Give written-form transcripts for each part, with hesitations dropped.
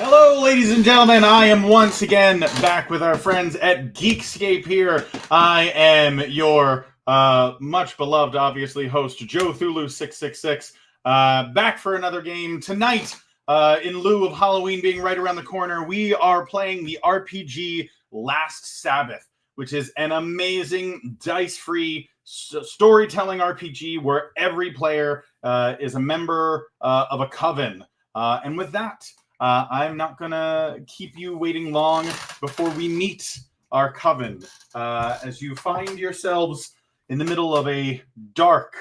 Hello, ladies and gentlemen. I am once again back with our friends at Geekscape here. I am your much beloved, obviously, host, Joe Thulu666, back for another game. Tonight, in lieu of Halloween being right around the corner, we are playing the RPG Last Sabbath, which is an amazing dice-free storytelling RPG where every player is a member of a coven. And with that, I'm not going to keep you waiting long before we meet our coven. As you find yourselves in the middle of a dark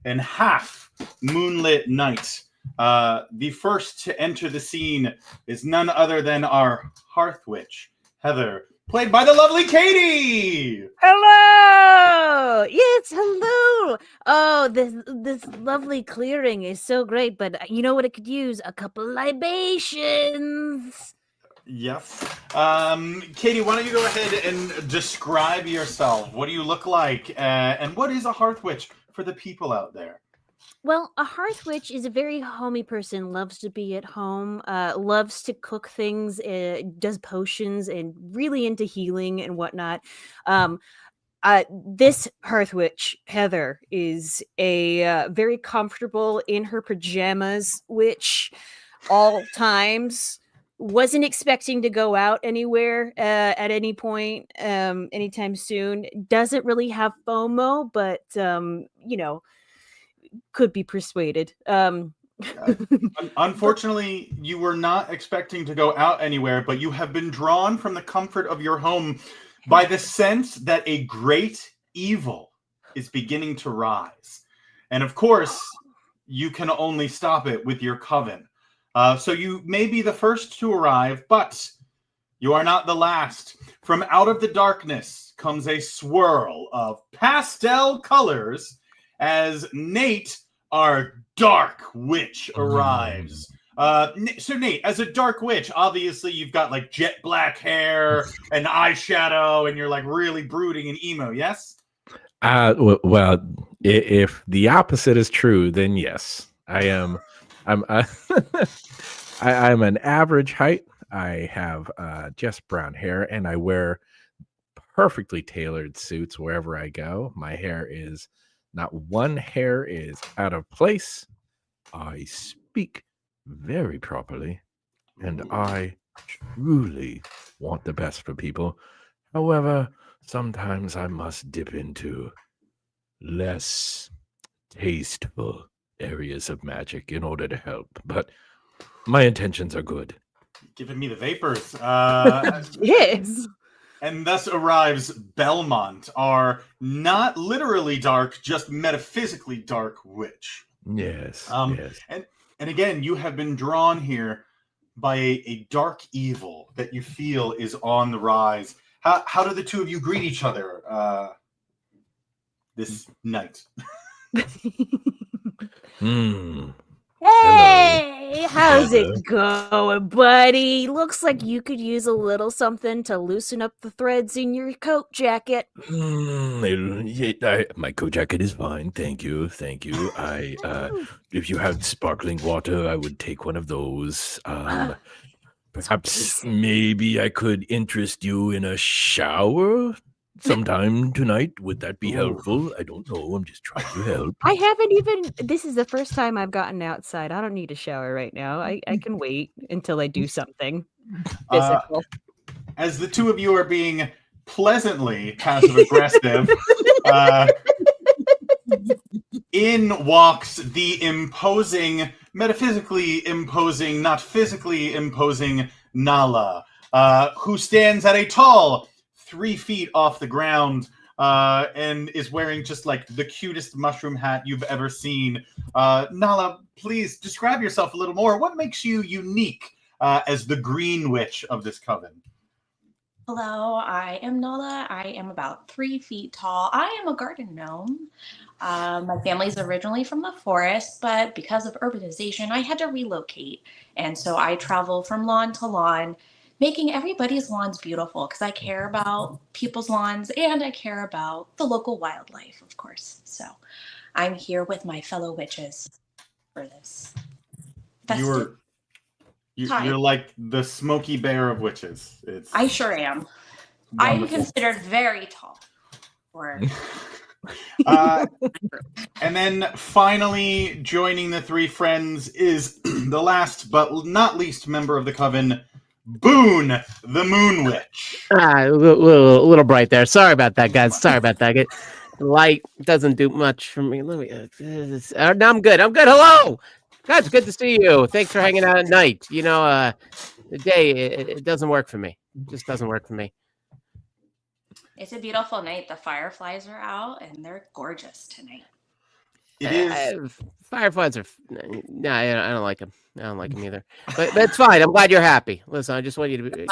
and half moonlit night, the first to enter the scene is none other than our Hearth Witch, Heather, played by the lovely Katie! Hello! Yes, hello! Oh, this lovely clearing is so great, but you know what it could use? A couple libations! Yes. Katie, why don't you go ahead and describe yourself? What do you look like? And what is a Hearth Witch for the people out there? Well, a hearth witch is a very homey person, loves to be at home, loves to cook things, does potions, and really into healing and whatnot. This hearth witch, Heather, is a very comfortable in her pajamas witch all times. Wasn't expecting to go out anywhere at any point anytime soon. Doesn't really have FOMO, but could be persuaded. Unfortunately, you were not expecting to go out anywhere, but you have been drawn from the comfort of your home by the sense that a great evil is beginning to rise. And of course, you can only stop it with your coven. So you may be the first to arrive, but you are not the last. From out of the darkness comes a swirl of pastel colors as Nate, our dark witch, arrives. So Nate, as a dark witch, obviously you've got like jet black hair and eyeshadow, and you're like really brooding and emo. Yes. Well, if the opposite is true, then yes, I am. I'm an average height. I have just brown hair, and I wear perfectly tailored suits wherever I go. My hair is not one hair is out of place. I speak very properly, and I truly want the best for people. However, sometimes I must dip into less tasteful areas of magic in order to help, but my intentions are good. Giving me the vapors. Yes. And thus arrives Belmont, our not literally dark, just metaphysically dark witch. Yes. Yes. And again, you have been drawn here by a dark evil that you feel is on the rise. How do the two of you greet each other this night? Hey, how's Hello. it going, buddy? Looks like you could use a little something to loosen up the threads in your coat jacket. My coat jacket is fine. Thank you. If you had sparkling water, I would take one of those. Perhaps maybe I could interest you in a shower sometime tonight. Would that be helpful? I don't know. I'm just trying to help. I haven't even. This is the first time I've gotten outside. I don't need a shower right now. I can wait until I do something physical. As the two of you are being pleasantly passive aggressive, in walks the imposing, metaphysically imposing, not physically imposing Nala, who stands at a tall 3 feet off the ground and is wearing just like the cutest mushroom hat you've ever seen. Nala, please describe yourself a little more. What makes you unique as the Green Witch of this coven? Hello, I am Nala. I am about 3 feet tall. I am a garden gnome. My family's originally from the forest, but because of urbanization, I had to relocate. And so I travel from lawn to lawn, making everybody's lawns beautiful because I care about people's lawns and I care about the local wildlife, of course. So I'm here with my fellow witches for this. You Hi. You're like the Smokey Bear of witches. I sure am. I'm wonderful. considered very tall. Or And then finally joining the three friends is the last but not least member of the coven, Boone, the Moon Witch. A little bright there. Sorry about that, guys. Sorry about that. The light doesn't do much for me. Let me. No, I'm good. I'm good. Hello, guys. Good to see you. Thanks for hanging out at night. You know, the day it doesn't work for me. It just doesn't work for me. it's a beautiful night. The fireflies are out and they're gorgeous tonight. It is. Fireflies are. No, I don't like them. I don't like them either. But it's fine. I'm glad you're happy. Listen, I just want you to be.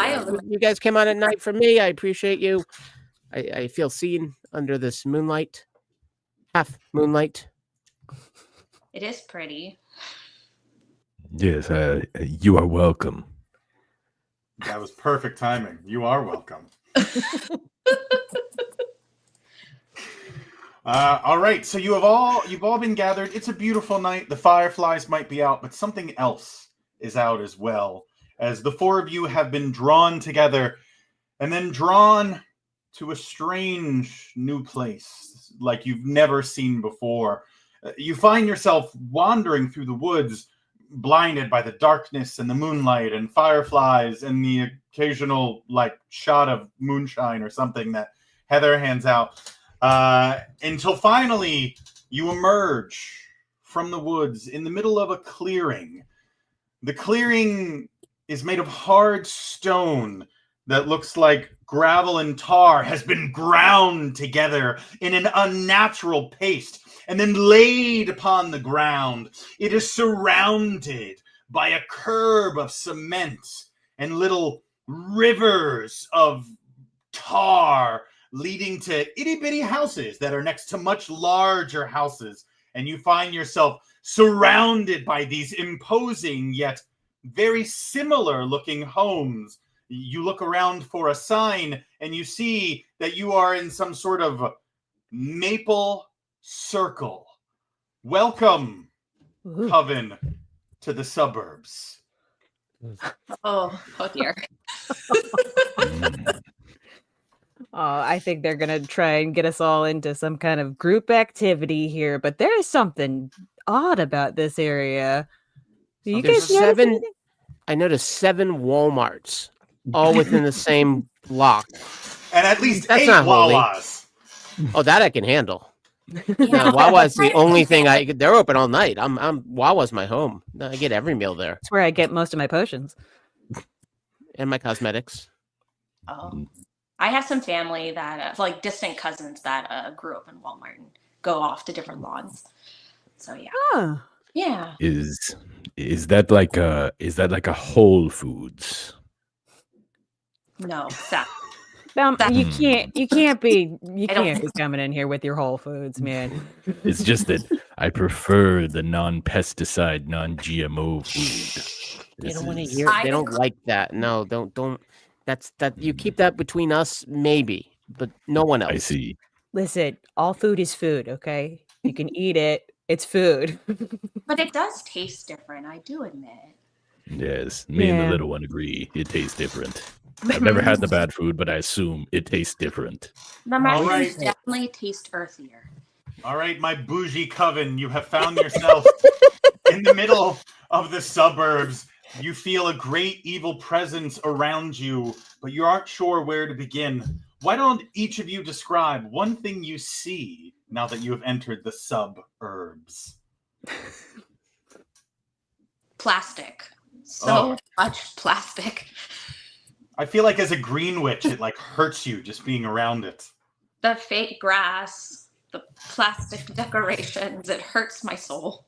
You guys came out at night for me. I appreciate you. I feel seen under this moonlight. Half moonlight. It is pretty. Yes, you are welcome. That was perfect timing. You are welcome. All right, so you've all been gathered. It's a beautiful night. The fireflies might be out, but something else is out as well, as the four of you have been drawn together and then drawn to a strange new place like you've never seen before. You find yourself wandering through the woods, blinded by the darkness and the moonlight and fireflies and the occasional shot of moonshine or something that Heather hands out. Until finally you emerge from the woods in the middle of a clearing. The clearing is made of hard stone that looks like gravel and tar has been ground together in an unnatural paste and then laid upon the ground. It is surrounded by a curb of cement and little rivers of tar leading to itty-bitty houses that are next to much larger houses. And you find yourself surrounded by these imposing yet very similar looking homes. You look around for a sign and you see that you are in some sort of maple circle. Welcome, Coven, to the suburbs. Oh dear. I think they're gonna try and get us all into some kind of group activity here, but there is something odd about this area. Do you There's guys notice seven. anything? I noticed 7 Walmarts, all within the same block. And at least That's 8 not holy. Wawas. Oh, that I can handle. Yeah. No, Wawa's the only thing they're open all night. Wawa's my home. I get every meal there. That's where I get most of my potions. And my cosmetics. Oh. I have some family that, distant cousins that grew up in Walmart and go off to different lawns. So yeah. Huh. Yeah. Is that like a Whole Foods? No, sad. You can't be coming in here with your Whole Foods, man. It's just that I prefer the non-pesticide, non-GMO food. They don't want to This hear. They don't like that. No, don't. That's that. You keep that between us, maybe, but no one else. I see. Listen, all food is food, okay? You can eat it. It's food. But it does taste different, I do admit. Yes, me and the little one agree. It tastes different. I've never had the bad food, but I assume it tastes different. The mushrooms definitely taste earthier. All right, my bougie coven, you have found yourself in the middle of the suburbs. You feel a great evil presence around you, but you aren't sure where to begin. Why don't each of you describe one thing you see now that you have entered the suburbs? Plastic. So much plastic. I feel like as a green witch, it hurts you just being around it. The fake grass, the plastic decorations, it hurts my soul.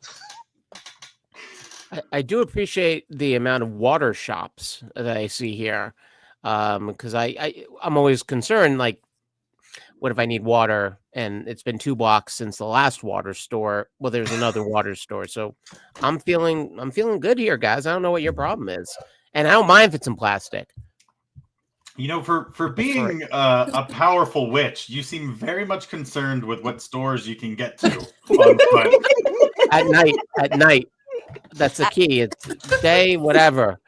I do appreciate the amount of water shops that I see here, because I'm always concerned. What if I need water? And it's been 2 blocks since the last water store. Well, there's another water store, so I'm feeling good here, guys. I don't know what your problem is, and I don't mind if it's in plastic. You know, for being a powerful witch, you seem very much concerned with what stores you can get to on foot. At night. That's the key. It's day, whatever.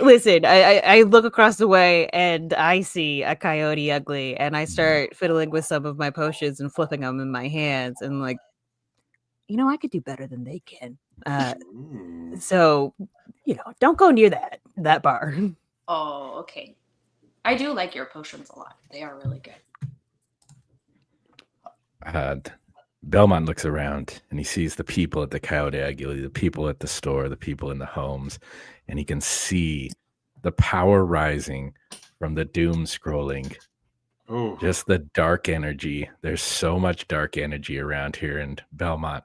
Listen, I look across the way and I see a coyote ugly, and I start fiddling with some of my potions and flipping them in my hands, and like, I could do better than they can. So, don't go near that bar. Oh, okay. I do like your potions a lot. They are really good. Belmont looks around and he sees the people at the Coyote Ugly, the people at the store, the people in the homes, and he can see the power rising from the doom scrolling. Ooh. Just the dark energy. There's so much dark energy around here, and Belmont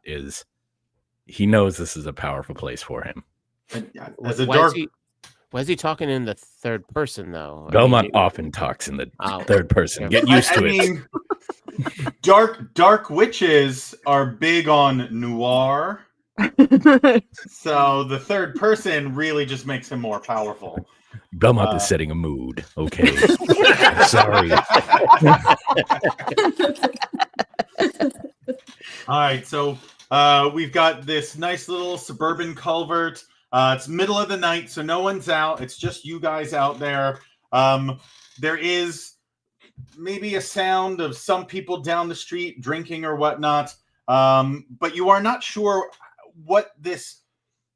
he knows this is a powerful place for him. As a Why dark, is he talking in the third person though? Belmont often talks in the third person. Get used to it. mean, dark witches are big on noir, so the third person really just makes him more powerful. Belmont is setting a mood. Okay. Sorry. All right, so we've got this nice little suburban culvert. It's middle of the night, so no one's out. It's just you guys out there. There is maybe a sound of some people down the street drinking or whatnot, but you are not sure what this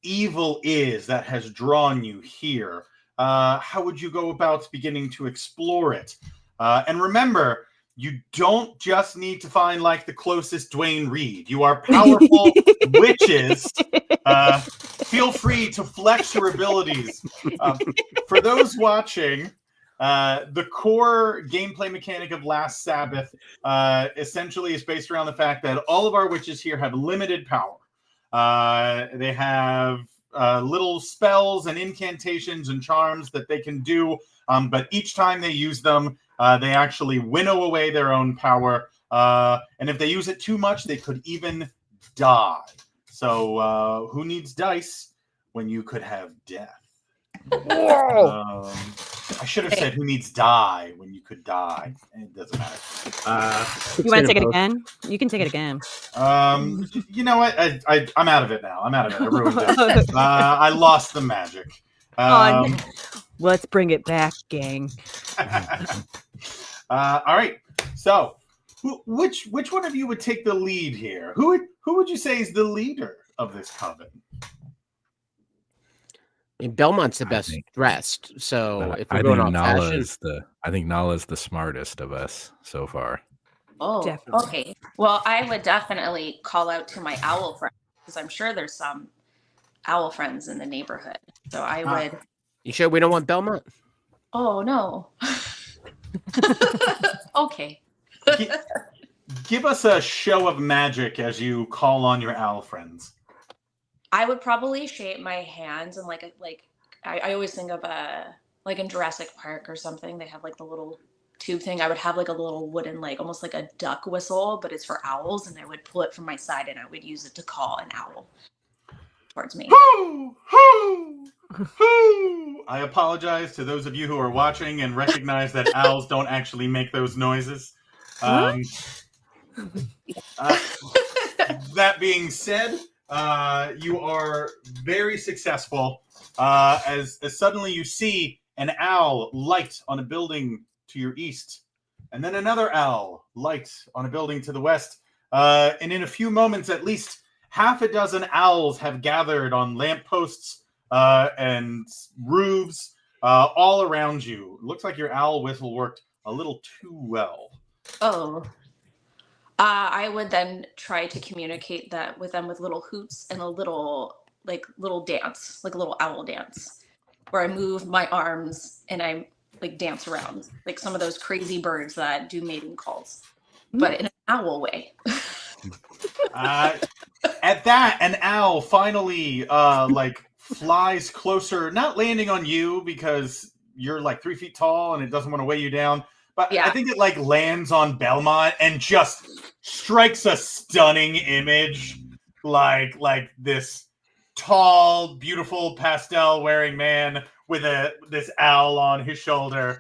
evil is that has drawn you here. How would you go about beginning to explore it? And remember, you don't just need to find like the closest Dwayne Reed. You are powerful witches. Feel free to flex your abilities. For those watching, the core gameplay mechanic of Last Sabbath essentially is based around the fact that all of our witches here have limited power. They have little spells and incantations and charms that they can do, but each time they use them, they actually winnow away their own power. And if they use it too much, they could even die. So who needs dice when you could have death? I should have said who needs die when you could die. It doesn't matter. You want to take it again? You can take it again. You know what? I'm out of it now. I'm out of it. I ruined it. I lost the magic. Let's bring it back, gang. All right. So, which one of you would take the lead here? Who would you say is the leader of this coven? I mean, Belmont's the best dressed, so if we're I going think off Nala fashion, Nala's the smartest of us so far. Oh, Definitely. okay. Well, I would definitely call out to my owl friends because I'm sure there's some owl friends in the neighborhood. So I would. you sure we don't want Belmont? Oh no. Okay. Give us a show of magic as you call on your owl friends. I would probably shape my hands and I always think of like in Jurassic Park or something. They have like the little tube thing. I would have like a little wooden, like almost like a duck whistle, but it's for owls, and I would pull it from my side and I would use it to call an owl towards me. Hoo, hoo, hoo. I apologize to those of you who are watching and recognize that owls don't actually make those noises. That being said, you are very successful as suddenly you see an owl light on a building to your east, and then another owl light on a building to the west. And in a few moments, at least half a dozen owls have gathered on lampposts and roofs all around you. It looks like your owl whistle worked a little too well. Oh. I would then try to communicate that with them with little hoots and a little dance, like a little owl dance, where I move my arms and I like dance around, like some of those crazy birds that do mating calls, but in an owl way. At that, an owl finally flies closer, not landing on you because you're like 3 feet tall and it doesn't want to weigh you down. But yeah. I think it like lands on Belmont and just strikes a stunning image, like this tall, beautiful pastel-wearing man with this owl on his shoulder.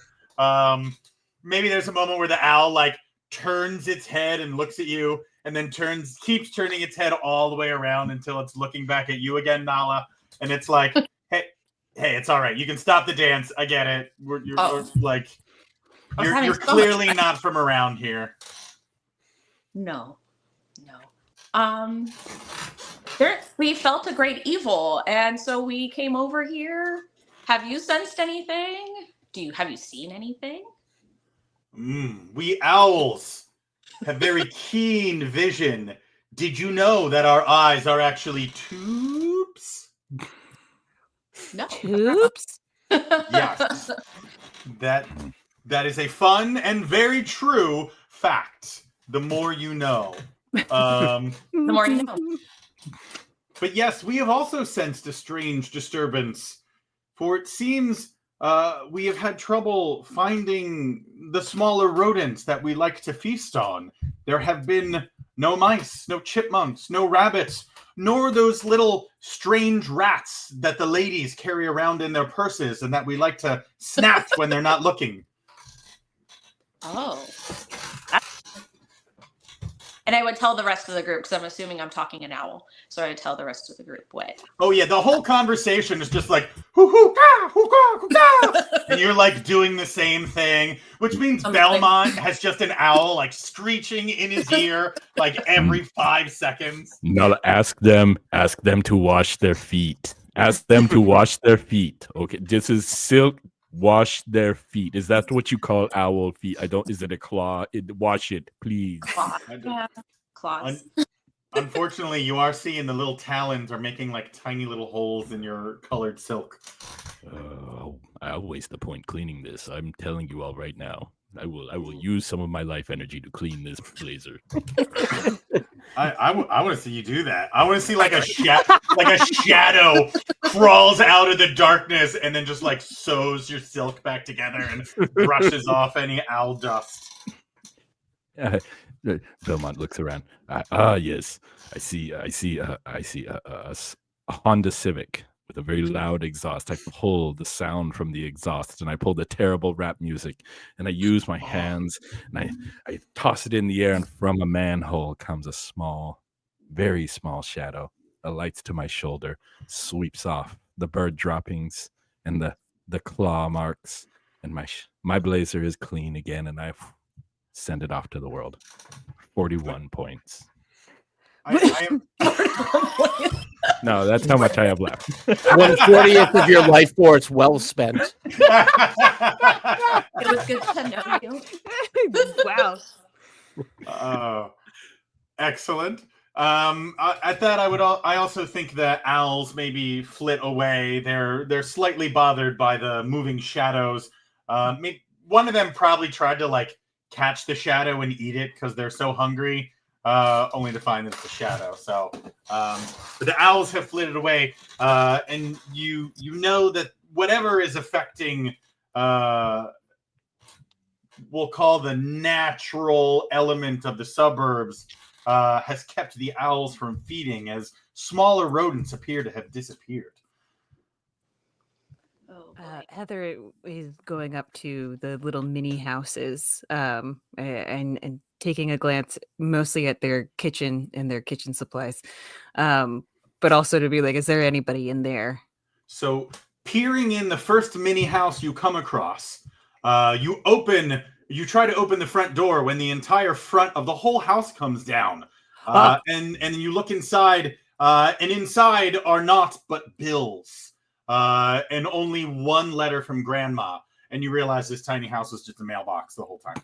Maybe there's a moment where the owl like turns its head and looks at you, and then keeps turning its head all the way around until it's looking back at you again, Nala. And it's like, hey, it's all right. You can stop the dance. I get it. You're clearly not from around here. No. We felt a great evil, and so we came over here. Have you sensed anything? Have you seen anything? We owls have very keen vision. Did you know that our eyes are actually tubes? No. Tubes? Yes. That is a fun and very true fact. The more you know. The more you know. But yes, we have also sensed a strange disturbance. For it seems we have had trouble finding the smaller rodents that we like to feast on. There have been no mice, no chipmunks, no rabbits, nor those little strange rats that the ladies carry around in their purses and that we like to snatch when they're not looking. Oh. And I would tell the rest of the group, because I'm assuming I'm talking an owl. So I would tell the rest of the group what. Oh yeah, the whole conversation is just like hoo hoo ka hoo ka hoo ka, and you're like doing the same thing, which means Belmont has just an owl like screeching in his ear like every 5 seconds. No, ask them to wash their feet. Ask them to wash their feet. Okay, this is silk. Wash their feet. Is that what you call owl feet? Is it a claw? Wash it, please. Yeah. Claws. Unfortunately, you are seeing the little talons are making like tiny little holes in your colored silk. I'll waste the point cleaning this. I'm telling you all right now. I will use some of my life energy to clean this blazer. I want to see you do that. I want to see like a shadow crawls out of the darkness and then just like sews your silk back together and brushes off any owl dust. Belmont looks around. Yes, I see a Honda Civic with a very loud exhaust. I pull the sound from the exhaust, and I pull the terrible rap music, and I use my hands, and I toss it in the air, and from a manhole comes a small, very small shadow, alights to my shoulder, sweeps off the bird droppings and the claw marks, and my blazer is clean again, and I send it off to the world. 41 points. I am... No, that's how much I have left. 1/40th of your life force well spent. It was good to know you. Wow. Excellent. At that, I also think that owls maybe flit away. They're slightly bothered by the moving shadows. One of them probably tried to like catch the shadow and eat it because they're so hungry. Only to find that it's a shadow. So, but the owls have flitted away, and you know that whatever is affecting, we'll call the natural element of the suburbs, has kept the owls from feeding, as smaller rodents appear to have disappeared. Heather is going up to the little mini houses and taking a glance mostly at their kitchen and their kitchen supplies, but also to be like, is there anybody in there? So peering in the first mini house you come across, you try to open the front door when the entire front of the whole house comes down. And you look inside, and inside are naught but bills. And only one letter from Grandma, and you realize this tiny house was just a mailbox the whole time.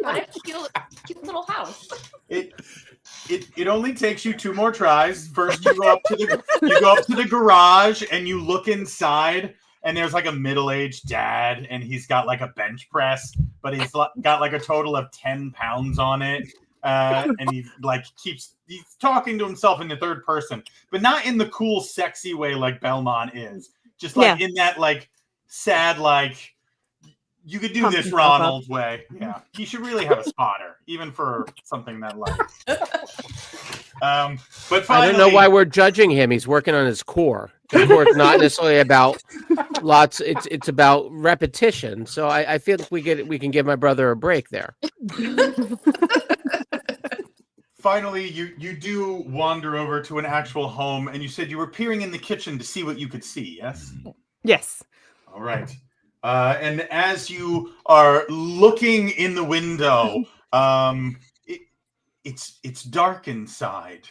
What a cute little house. It only takes you 2 more tries. First, you go up to the garage and you look inside, and there's like a middle-aged dad, and he's got like a bench press, but he's got like a total of 10 pounds on it. And he like he's talking to himself in the third person, but not in the cool, sexy way like Belmont is. Just like in that like sad, like you could do this Ronald way. Yeah, he should really have a spotter, even for something that light. But finally, I don't know why we're judging him. He's working on his core. The core is not necessarily about lots. It's about repetition. So I feel like we can give my brother a break there. Finally, you do wander over to an actual home, and you said you were peering in the kitchen to see what you could see. Yes. Yes. All right. And as you are looking in the window, it's dark inside.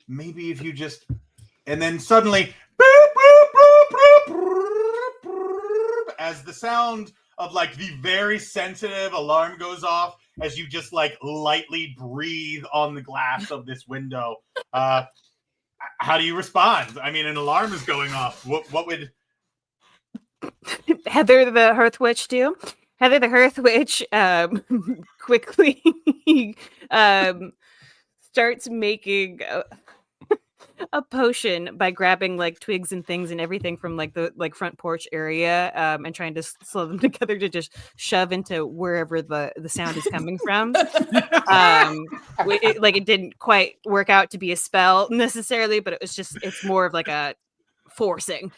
Maybe if you just, and then suddenly, as the sound of like the very sensitive alarm goes off, as you just like lightly breathe on the glass of this window. How do you respond? I mean, an alarm is going off. What would Heather the Hearth Witch do? Heather the Hearth Witch quickly starts making a potion by grabbing like twigs and things and everything from like the front porch area and trying to slow them together to just shove into wherever the sound is coming from. It didn't quite work out to be a spell necessarily, but it's more of like a forcing.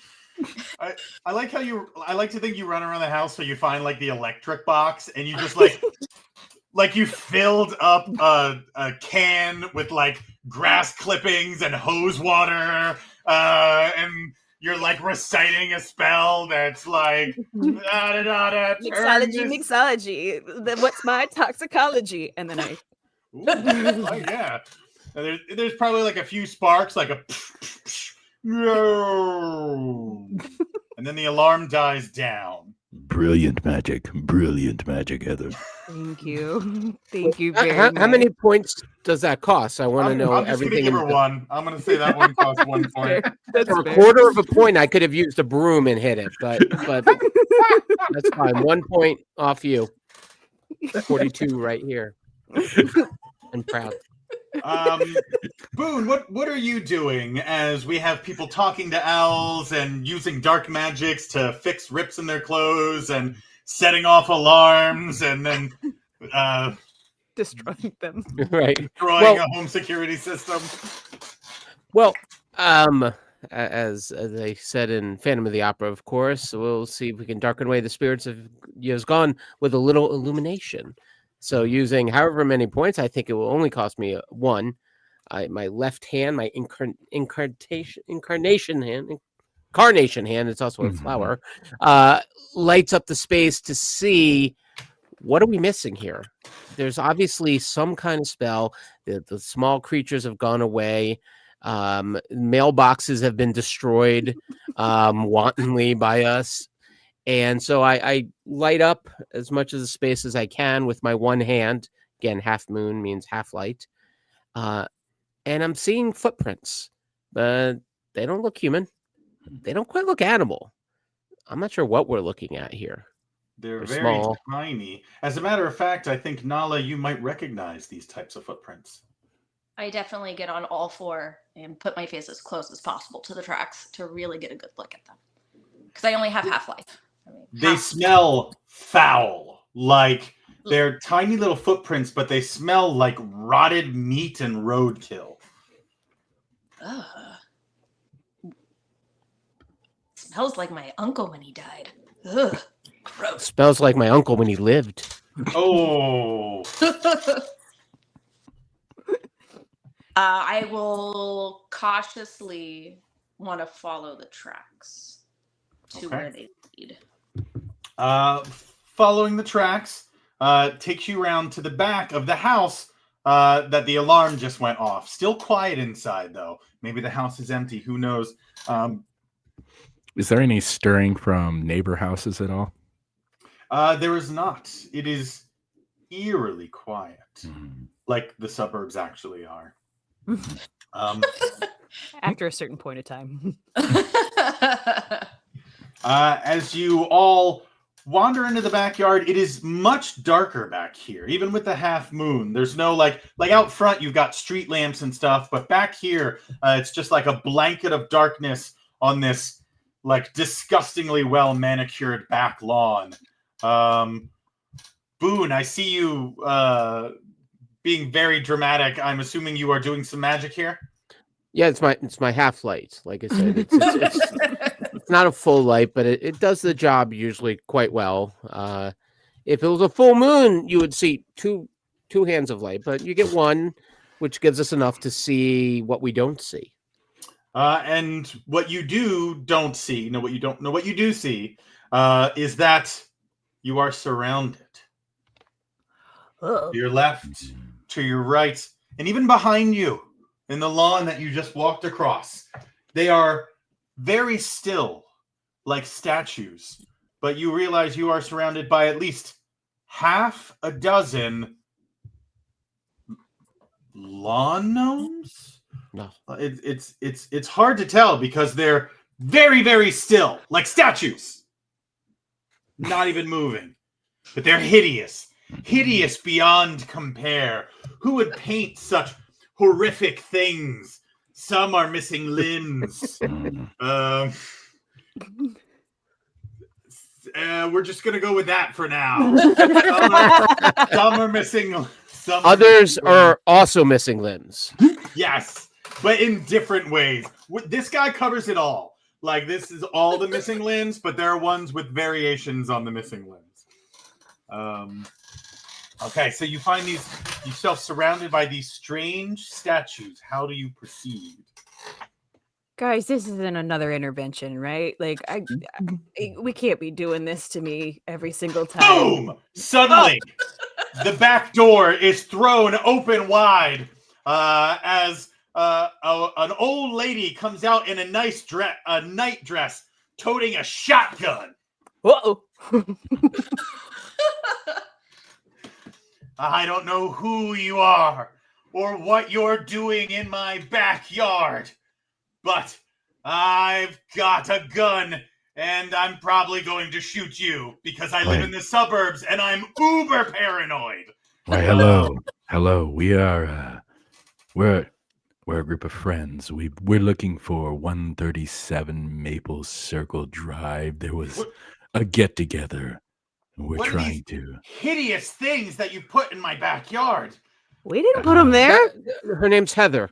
I like how I like to think you run around the house so you find like the electric box and you just like you filled up a can with like grass clippings and hose water, and you're like reciting a spell that's like mixology. What's my toxicology? And then I oh yeah. And there's probably like a few sparks, like a no, and then the alarm dies down. Brilliant magic, Heather. Thank you. Thank you very much. How many points does that cost? I want to know I'm just everything. Gonna give her one. I'm going to say that one costs 1 point. For a quarter of a point, I could have used a broom and hit it, but that's fine. 1 point off you. 42 right here. I'm proud. Boone, what are you doing as we have people talking to owls and using dark magics to fix rips in their clothes and setting off alarms and then destroying them, right? Destroying a home security system. Well, as they said in Phantom of the Opera, of course, we'll see if we can darken away the spirits of years gone with a little illumination. So using however many points, I think it will only cost me 1. My left hand, my incarnation hand, it's also a flower, lights up the space to see what are we missing here. There's obviously some kind of spell. The small creatures have gone away. Mailboxes have been destroyed wantonly by us. And so I light up as much of the space as I can with my one hand. Again, half moon means half light. And I'm seeing footprints, but they don't look human. They don't quite look animal. I'm not sure what we're looking at here. They're very small. tiny. As a matter of fact, I think, Nala, you might recognize these types of footprints. I definitely get on all 4 and put my face as close as possible to the tracks to really get a good look at them. Because I only have half-life. They smell foul. Like they're tiny little footprints, but they smell like rotted meat and roadkill. Smells like my uncle when he died. Ugh, gross. Smells like my uncle when he lived. Oh. I will cautiously want to follow the tracks to where they lead. Following the tracks takes you around to the back of the house that the alarm just went off. Still quiet inside, though. Maybe the house is empty. Who knows? Is there any stirring from neighbor houses at all? There is not. It is eerily quiet, like the suburbs actually are. After a certain point of time. As you all wander into the backyard, it is much darker back here, even with the half moon. There's no like out front, you've got street lamps and stuff, but back here, it's just like a blanket of darkness on this like disgustingly well manicured back lawn. Boone, I see you being very dramatic, I'm assuming you are doing some magic here? Yeah, it's my half light. Like I said, it's not a full light, but it does the job usually quite well. If it was a full moon, you would see two hands of light, but you get one, which gives us enough to see what we don't see. And what you don't see, what you don't know, what you do see, is that you are surrounded. Oh. To your left, to your right, and even behind you in the lawn that you just walked across. They are very still, like statues, but you realize you are surrounded by at least half a dozen lawn gnomes? No. It's hard to tell because they're very, very still, like statues. Not even moving. But they're hideous. Hideous beyond compare. Who would paint such horrific things? Some are missing limbs. We're just gonna go with that for now. Some are missing. Others are also missing limbs. Yes, but in different ways. This guy covers it all. Like, this is all the missing limbs, but there are ones with variations on the missing limbs. Okay, so you find yourself surrounded by these strange statues. How do you proceed? Guys, this isn't another intervention, right? Like, we can't be doing this to me every single time. Boom! Suddenly, the back door is thrown open wide as an old lady comes out in a night dress, toting a shotgun. Uh-oh. I don't know who you are or what you're doing in my backyard, but I've got a gun and I'm probably going to shoot you because I live in the suburbs and I'm uber paranoid. Why, hello. We are we're a group of friends. We're looking for 137 Maple Circle Drive. There was a get together. We're trying to hideous things that you put in my backyard. We didn't put them there. Her name's Heather.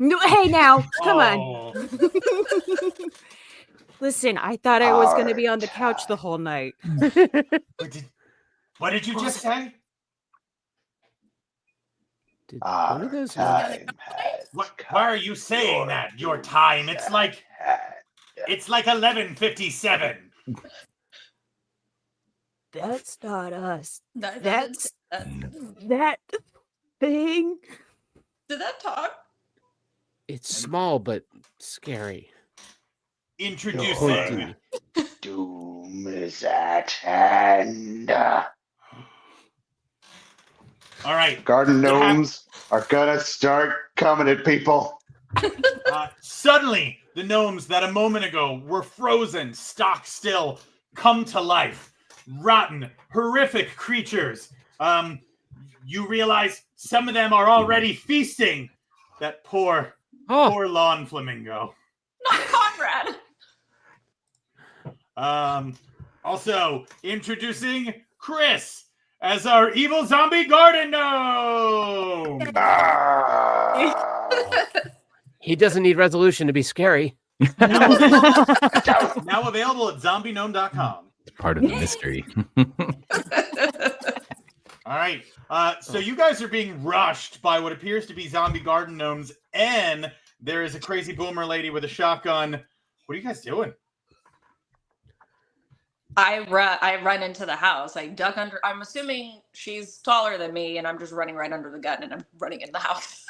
No, hey, now, come on. Listen, I thought I was going to be on the couch the whole night. What did you just say? One of those Why are you saying that? Your time? It's like 11:57. That's not us. That's That thing. Did that talk? It's small but scary. Introducing. Doom is at hand. All right. Garden gnomes are gonna start coming at people. Suddenly, the gnomes that a moment ago were frozen, stock still, come to life. Rotten, horrific creatures. You realize some of them are already feasting. That poor lawn flamingo. Not Conrad. Also, introducing Chris as our evil zombie garden gnome. He doesn't need resolution to be scary. Now available at zombiegnome.com. It's part of the mystery. All right. So you guys are being rushed by what appears to be zombie garden gnomes, and there is a crazy boomer lady with a shotgun. What are you guys doing? I run into the house. I duck under. I'm assuming she's taller than me, and I'm just running right under the gun, and I'm running in the house.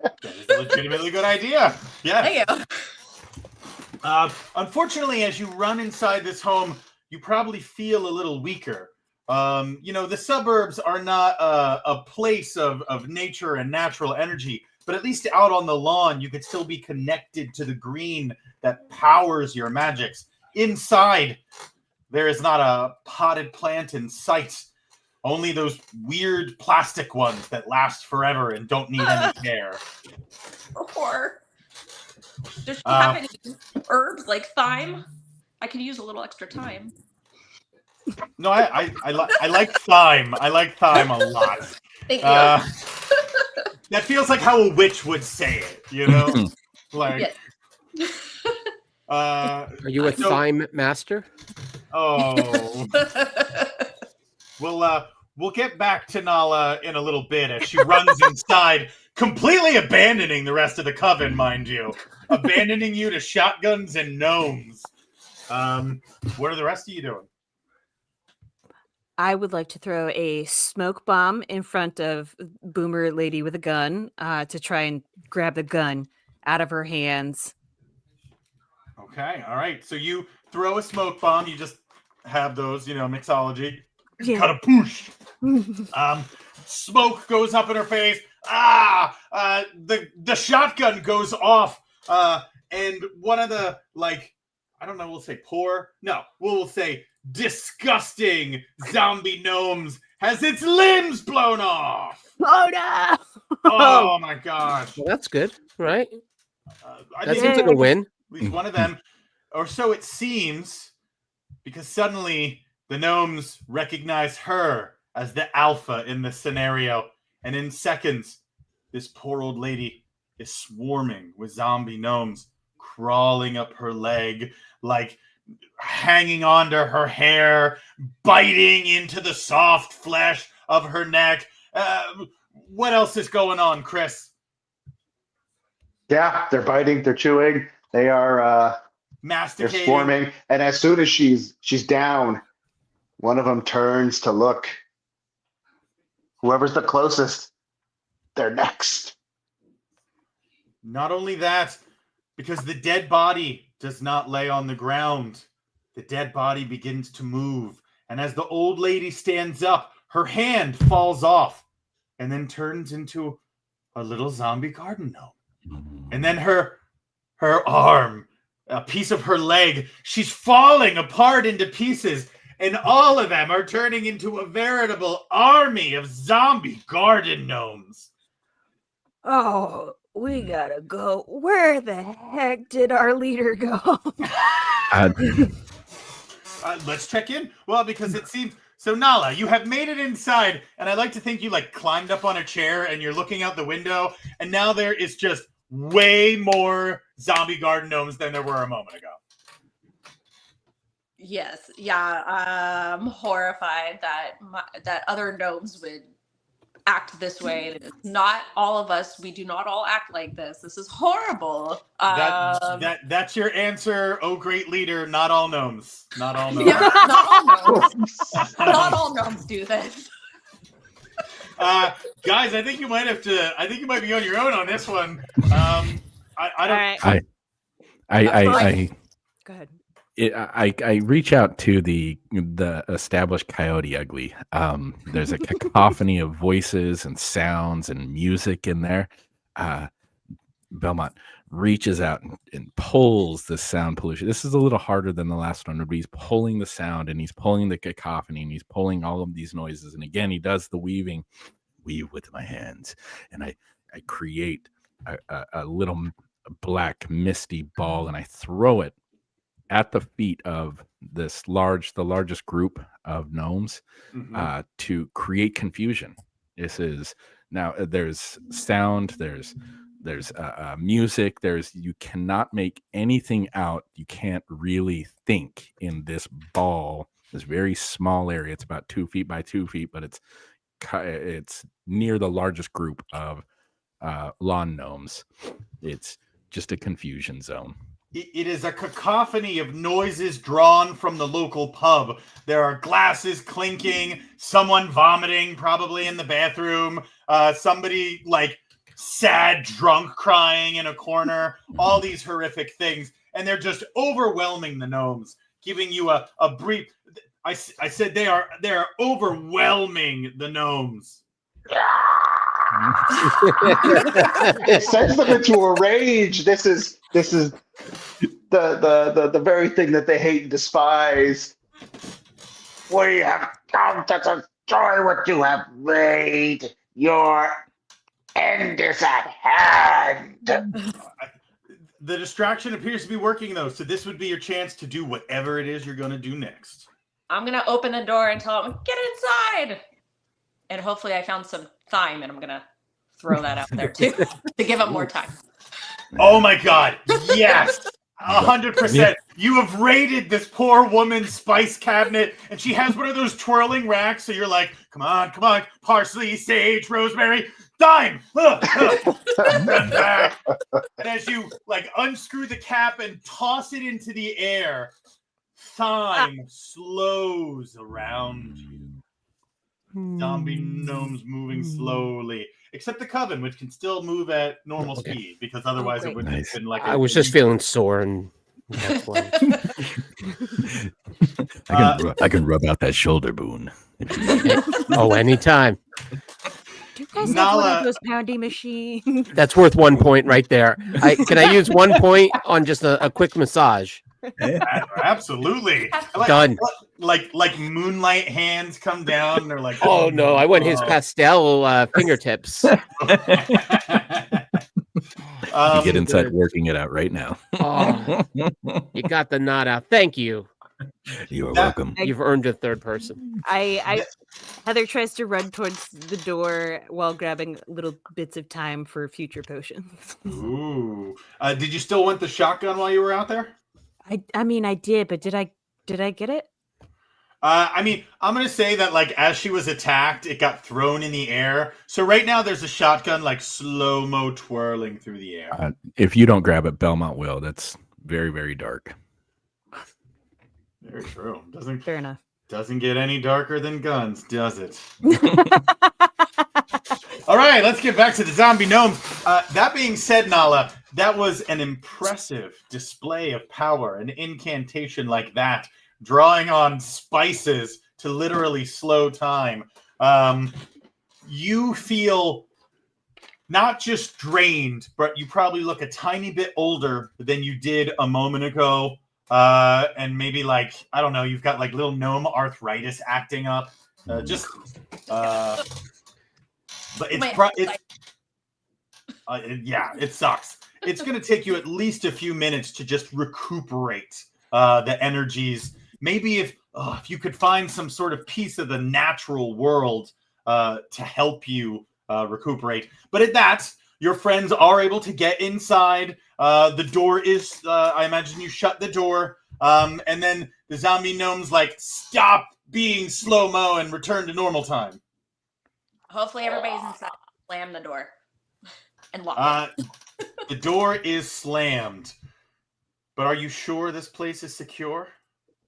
That is a legitimately good idea. Yeah. Thank you. Unfortunately, as you run inside this home, you probably feel a little weaker. The suburbs are not a place of nature and natural energy, but at least out on the lawn, you could still be connected to the green that powers your magics. Inside, there is not a potted plant in sight. Only those weird plastic ones that last forever and don't need any care. Or does she have any herbs like thyme? I could use a little extra time. No, I like thyme. I like thyme a lot. Thank you. That feels like how a witch would say it, you know? Like, Yes. Are you a so- thyme master? oh. We'll get back to Nala in a little bit as she runs inside, completely abandoning the rest of the coven, mind you. Abandoning you to shotguns and gnomes. What are the rest of you doing? I would like to throw a smoke bomb in front of Boomer Lady with a gun to try and grab the gun out of her hands. Okay, all right. So you throw a smoke bomb. You just have those, mixology. Yeah. Cut a poosh. Smoke goes up in her face. The shotgun goes off. And one of the, I don't know, we'll say poor. No, we'll say disgusting zombie gnomes has its limbs blown off. Oh no! Oh my gosh. Well, that's good, right? I That think seems like a win. at least one of them, or so it seems, because suddenly the gnomes recognize her as the alpha in this scenario, and in seconds, this poor old lady is swarming with zombie gnomes, crawling up her leg, hanging onto her hair, biting into the soft flesh of her neck. What else is going on, Chris? Yeah, they're biting, they're chewing, they're Masticating. swarming, and as soon as she's down, one of them turns to look. Whoever's the closest, they're next. Not only that, because the dead body does not lay on the ground, the dead body begins to move, and as the old lady stands up, her hand falls off, and then turns into a little zombie garden gnome. And then her arm, a piece of her leg, she's falling apart into pieces, and all of them are turning into a veritable army of zombie garden gnomes. Oh, we gotta go. Where the heck did our leader go? Let's check in. Well, because it seems so. Nala, you have made it inside, and I like to think you climbed up on a chair and you're looking out the window, and now there is just way more zombie garden gnomes than there were a moment ago. Yes. Yeah. I'm horrified that other gnomes would act this way. It's not all of us. We do not all act like this. This is horrible. That's your answer, oh great leader. Not all gnomes. Not all gnomes. Yeah, not all gnomes. Not all gnomes do this. Guys, I think you might be on your own on this one. I don't. Go ahead. I reach out to the established Coyote Ugly. There's a cacophony of voices and sounds and music in there. Belmont reaches out and pulls the sound pollution. This is a little harder than the last one, but he's pulling the sound and he's pulling the cacophony and he's pulling all of these noises. And again, he does the weave with my hands, and I create a little black misty ball, and I throw it at the feet of the largest group of gnomes to create confusion. This is now there's sound, there's music, you cannot make anything out. You can't really think in this ball, this very small area. It's about 2 feet by 2 feet, but it's near the largest group of lawn gnomes. It's just a confusion zone. It is a cacophony of noises drawn from the local pub. There are glasses clinking, someone vomiting, probably in the bathroom, somebody sad drunk crying in a corner, all these horrific things. And they're just overwhelming the gnomes, giving you a brief. I said they are overwhelming the gnomes. It sends them into a rage. This is the very thing that they hate and despise. We have come to destroy what you have made. Your end is at hand. The distraction appears to be working, though, so this would be your chance to do whatever it is you're going to do next. I'm gonna open the door and tell him, get inside. And hopefully I found some thyme, and I'm gonna throw that out there too to give him more time. Oh my God! Yes, 100%. You have raided this poor woman's spice cabinet, and she has one of those twirling racks. So you're like, come on, parsley, sage, rosemary, thyme. And as you like unscrew the cap and toss it into the air, thyme slows around you. Zombie gnomes moving slowly, except the coven, which can still move at normal speed, because otherwise it would have been like. I was just feeling sore, and that's why. I can rub out that shoulder, Boone. Oh, anytime. Do you guys have one of those pounding machines? That's worth 1 point right there. Can I use 1 point on just a quick massage? Absolutely. Done. Like moonlight hands come down and they're like, oh no, I want his pastel fingertips. You get inside working it out right now. Oh, you got the nod out. Thank you. You are welcome. You've earned a third person. Heather tries to run towards the door while grabbing little bits of time for future potions. Ooh. Did you still want the shotgun while you were out there? I mean, I did, but did I get it? I mean, I'm going to say that, like, as she was attacked, it got thrown in the air. So right now there's a shotgun, like, slow-mo twirling through the air. If you don't grab it, Belmont will. That's very, very dark. Very true. Fair enough. Doesn't get any darker than guns, does it? All right, let's get back to the zombie gnomes. That being said, Nala, that was an impressive display of power. An incantation like that, drawing on spices to literally slow time. You feel not just drained, but you probably look a tiny bit older than you did a moment ago. And maybe like, I don't know, you've got like little gnome arthritis acting up. But it sucks. It's going to take you at least a few minutes to just recuperate the energies. Maybe if you could find some sort of piece of the natural world to help you recuperate. But at that, your friends are able to get inside. The door is, I imagine you shut the door. And then the zombie gnomes like stop being slow-mo and return to normal time. Hopefully everybody's inside. Slam the door and lock it. The door is slammed. But are you sure this place is secure?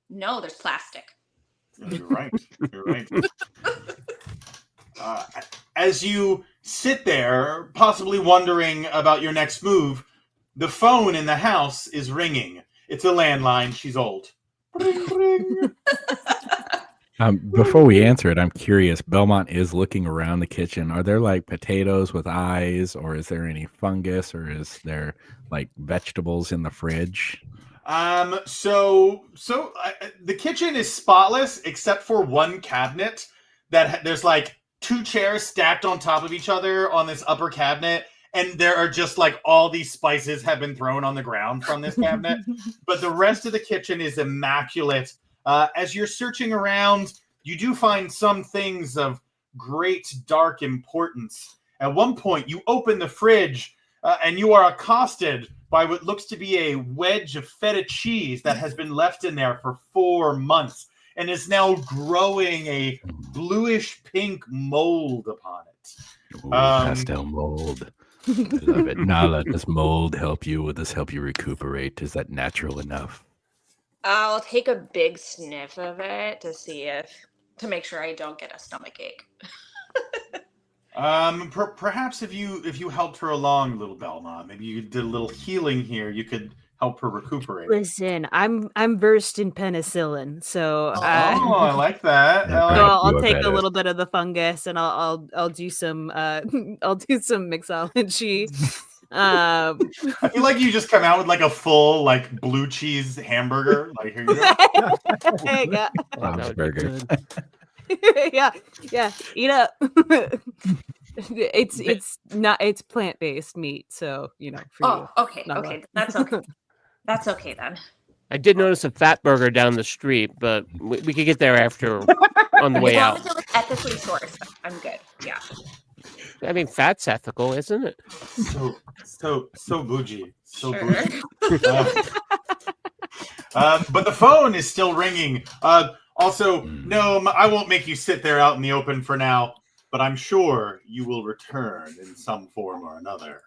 No, there's plastic. You're right. You're right. As you sit there, possibly wondering about your next move, the phone in the house is ringing. It's a landline. She's old. Ring, ring. Before we answer it, I'm curious. Belmont is looking around the kitchen. Are there like potatoes with eyes, or is there any fungus, or is there like vegetables in the fridge? So the kitchen is spotless except for one cabinet that there's like two chairs stacked on top of each other on this upper cabinet. And there are just like all these spices have been thrown on the ground from this cabinet. But the rest of the kitchen is immaculate. As you're searching around, you do find some things of great dark importance. At one point, you open the fridge and you are accosted by what looks to be a wedge of feta cheese that has been left in there for 4 months and is now growing a bluish pink mold upon it. Ooh, pastel mold. I love it. Nala, does mold help you? Will this help you recuperate? Is that natural enough? I'll take a big sniff of it to make sure I don't get a stomach ache. Perhaps if you helped her along, little Belmont, maybe you did a little healing here, you could help her recuperate. Listen, I'm versed in penicillin, so I like that. I'll take a little bit of the fungus and I'll do some mixology. I feel like you just come out with like a full like blue cheese hamburger. Like here you go. Yeah. Bob's Burger. yeah. Eat up. It's plant-based meat, so for you. Okay. That's okay. That's okay then. I did notice a fat burger down the street, but we could get there after on the way As long out. as it was ethically sourced, I'm good. Yeah. I mean, fat's ethical, isn't it? So bougie. So Sure. bougie. But the phone is still ringing. Also, Gnome, I won't make you sit there out in the open for now, but I'm sure you will return in some form or another.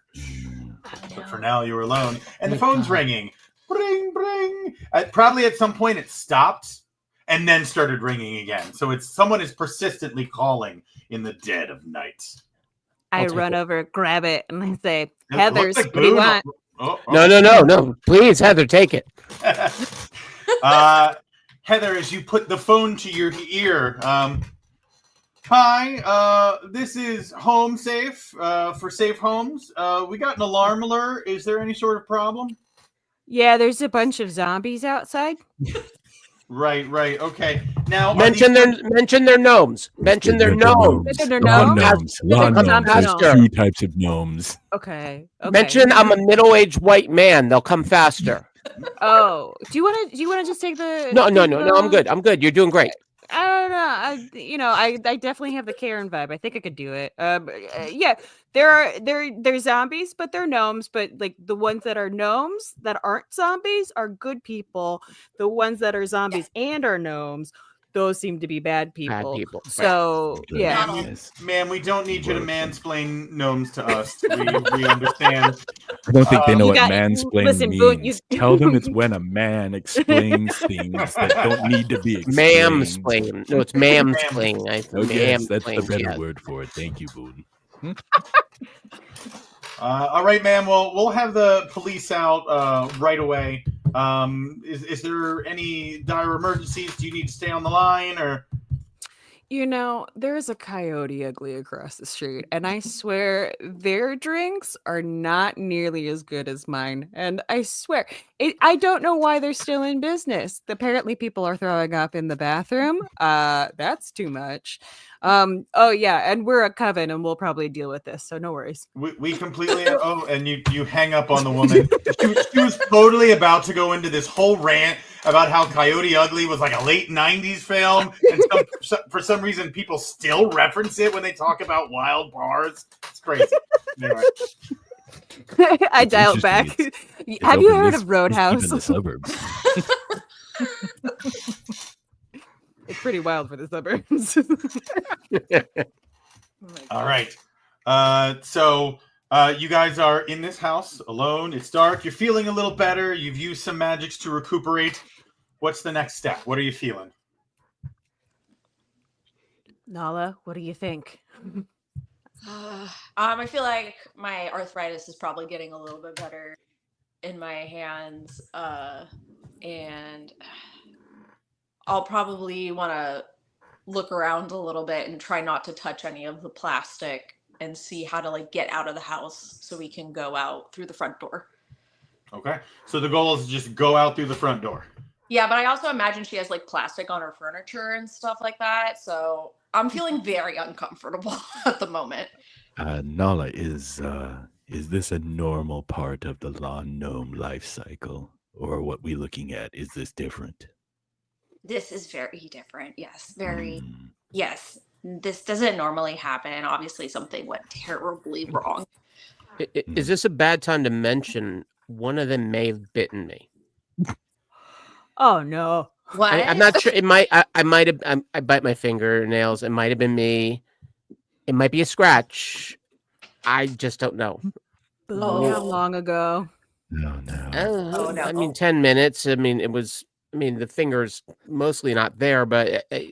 But for now, you're alone. And the phone's ringing. Bring, bring. Probably at some point it stopped and then started ringing again. So someone is persistently calling in the dead of night. I I'll take run it. over, grab it, and I say, It Heather's, looks like what do you Boone- want? Oh. No. Please, Heather, take it. Heather, as you put the phone to your ear, hi, this is Home Safe for Safe Homes. We got an alarm alert. Is there any sort of problem? Yeah, there's a bunch of zombies outside. Right. Okay. Now, Mention their gnomes. Mention their gnomes. Mention their Lawn gnomes? gnomes. Lawn Lawn gnomes. gnomes. There's Gnomes. two types of gnomes. Okay. Mention I'm a middle-aged white man. They'll come faster. Oh, do you want to just take the? No. take I'm good. I'm good. You're doing great. I don't know. I definitely have the Karen vibe. I think I could do it. Yeah, they're zombies, but they're gnomes. But like the ones that are gnomes that aren't zombies are good people. The ones that are zombies and are gnomes, those seem to be bad people. Bad people. So Good. yeah, Yes. ma'am, we don't need you to mansplain gnomes to us. We understand. I don't think they know You what got- mansplaining listen, means. Boone, you- Tell them it's when a man explains things that don't need to be explained. Mamsplain. No, it's mamsplain. Oh, yes, that's the Mamsplain, better yes. word for it. Thank you, Boone. All right, ma'am. Well, we'll have the police out right away. Is there any dire emergencies? Do you need to stay on the line, or? there's a coyote ugly across the street, and I swear their drinks are not nearly as good as mine. And I swear, I don't know why they're still in business. Apparently, people are throwing up in the bathroom. That's too much. Oh yeah, and we're a coven, and we'll probably deal with this. So no worries. We completely. Oh, and you hang up on the woman. She was totally about to go into this whole rant about how Coyote Ugly was like a late '90s film, and for some reason people still reference it when they talk about wild bars. It's crazy. Anyway. I It's dialed back. interesting. Have you Open heard this- of this Roadhouse? deep in the suburbs. It's pretty wild for the suburbs. All right. So you guys are in this house alone. It's dark. You're feeling a little better. You've used some magics to recuperate. What's the next step? What are you feeling? Nala, what do you think? I feel like my arthritis is probably getting a little bit better in my hands, and I'll probably want to look around a little bit and try not to touch any of the plastic and see how to get out of the house so we can go out through the front door. Okay. So the goal is to just go out through the front door. Yeah, but I also imagine she has plastic on her furniture and stuff like that, so I'm feeling very uncomfortable at the moment. Nala, is this a normal part of the lawn gnome life cycle, or what we looking at? Is this different? This is very different. Yes, very. Yes, this doesn't normally happen. Obviously, something went terribly wrong. Is this a bad time to mention one of them may have bitten me? Oh no. What? I'm not sure. It might. I might have. I bite my fingernails. It might have been me. It might be a scratch. I just don't know. How long ago? No. Oh, no. I mean, 10 minutes. I mean, it was. I mean, the finger's mostly not there, but I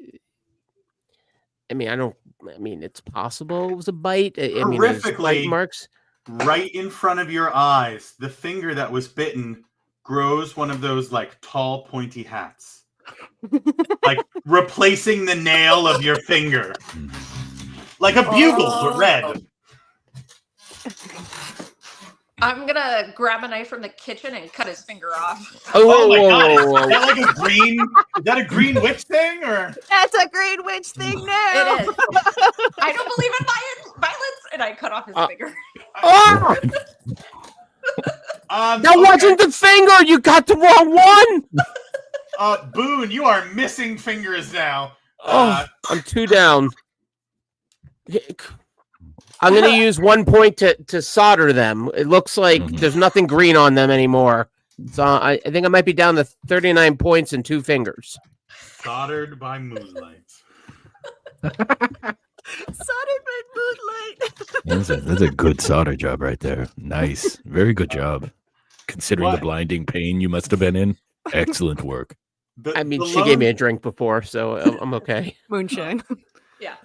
mean, I don't. I mean, it's possible it was a bite. I mean, there's bite Horrifically. marks. Right in front of your eyes, the finger that was bitten grows one of those tall, pointy hats. Replacing the nail of your finger. Like a bugle, but red. I'm gonna grab a knife from the kitchen and cut his finger off. Oh my god! whoa. Is that a green? Is that a green witch thing, or? That's a green witch thing now. It is. I don't believe in violence, and I cut off his finger. Oh! That wasn't the finger. You got the wrong one. Boone, you are missing fingers now. I'm 2 down. I'm going to use 1 point to solder them. It looks like there's nothing green on them anymore. So I think I might be down to 39 points and 2 fingers. Soldered by moonlight. Soldered by moonlight. That's a good solder job right there. Nice. Very good job. Considering the blinding pain you must have been in. Excellent work. She gave me a drink before, so I'm okay. Moonshine. Yeah.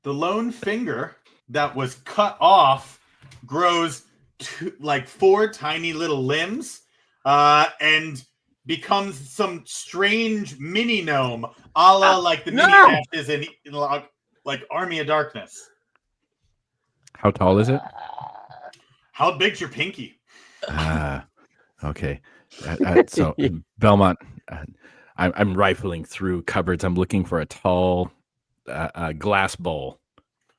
The lone finger that was cut off grows like 4 tiny little limbs and becomes some strange mini gnome, a la like the mini ashes in like Army of Darkness. How tall is it? How big's your pinky? Okay. So Belmont, I'm rifling through cupboards. I'm looking for a tall glass bowl,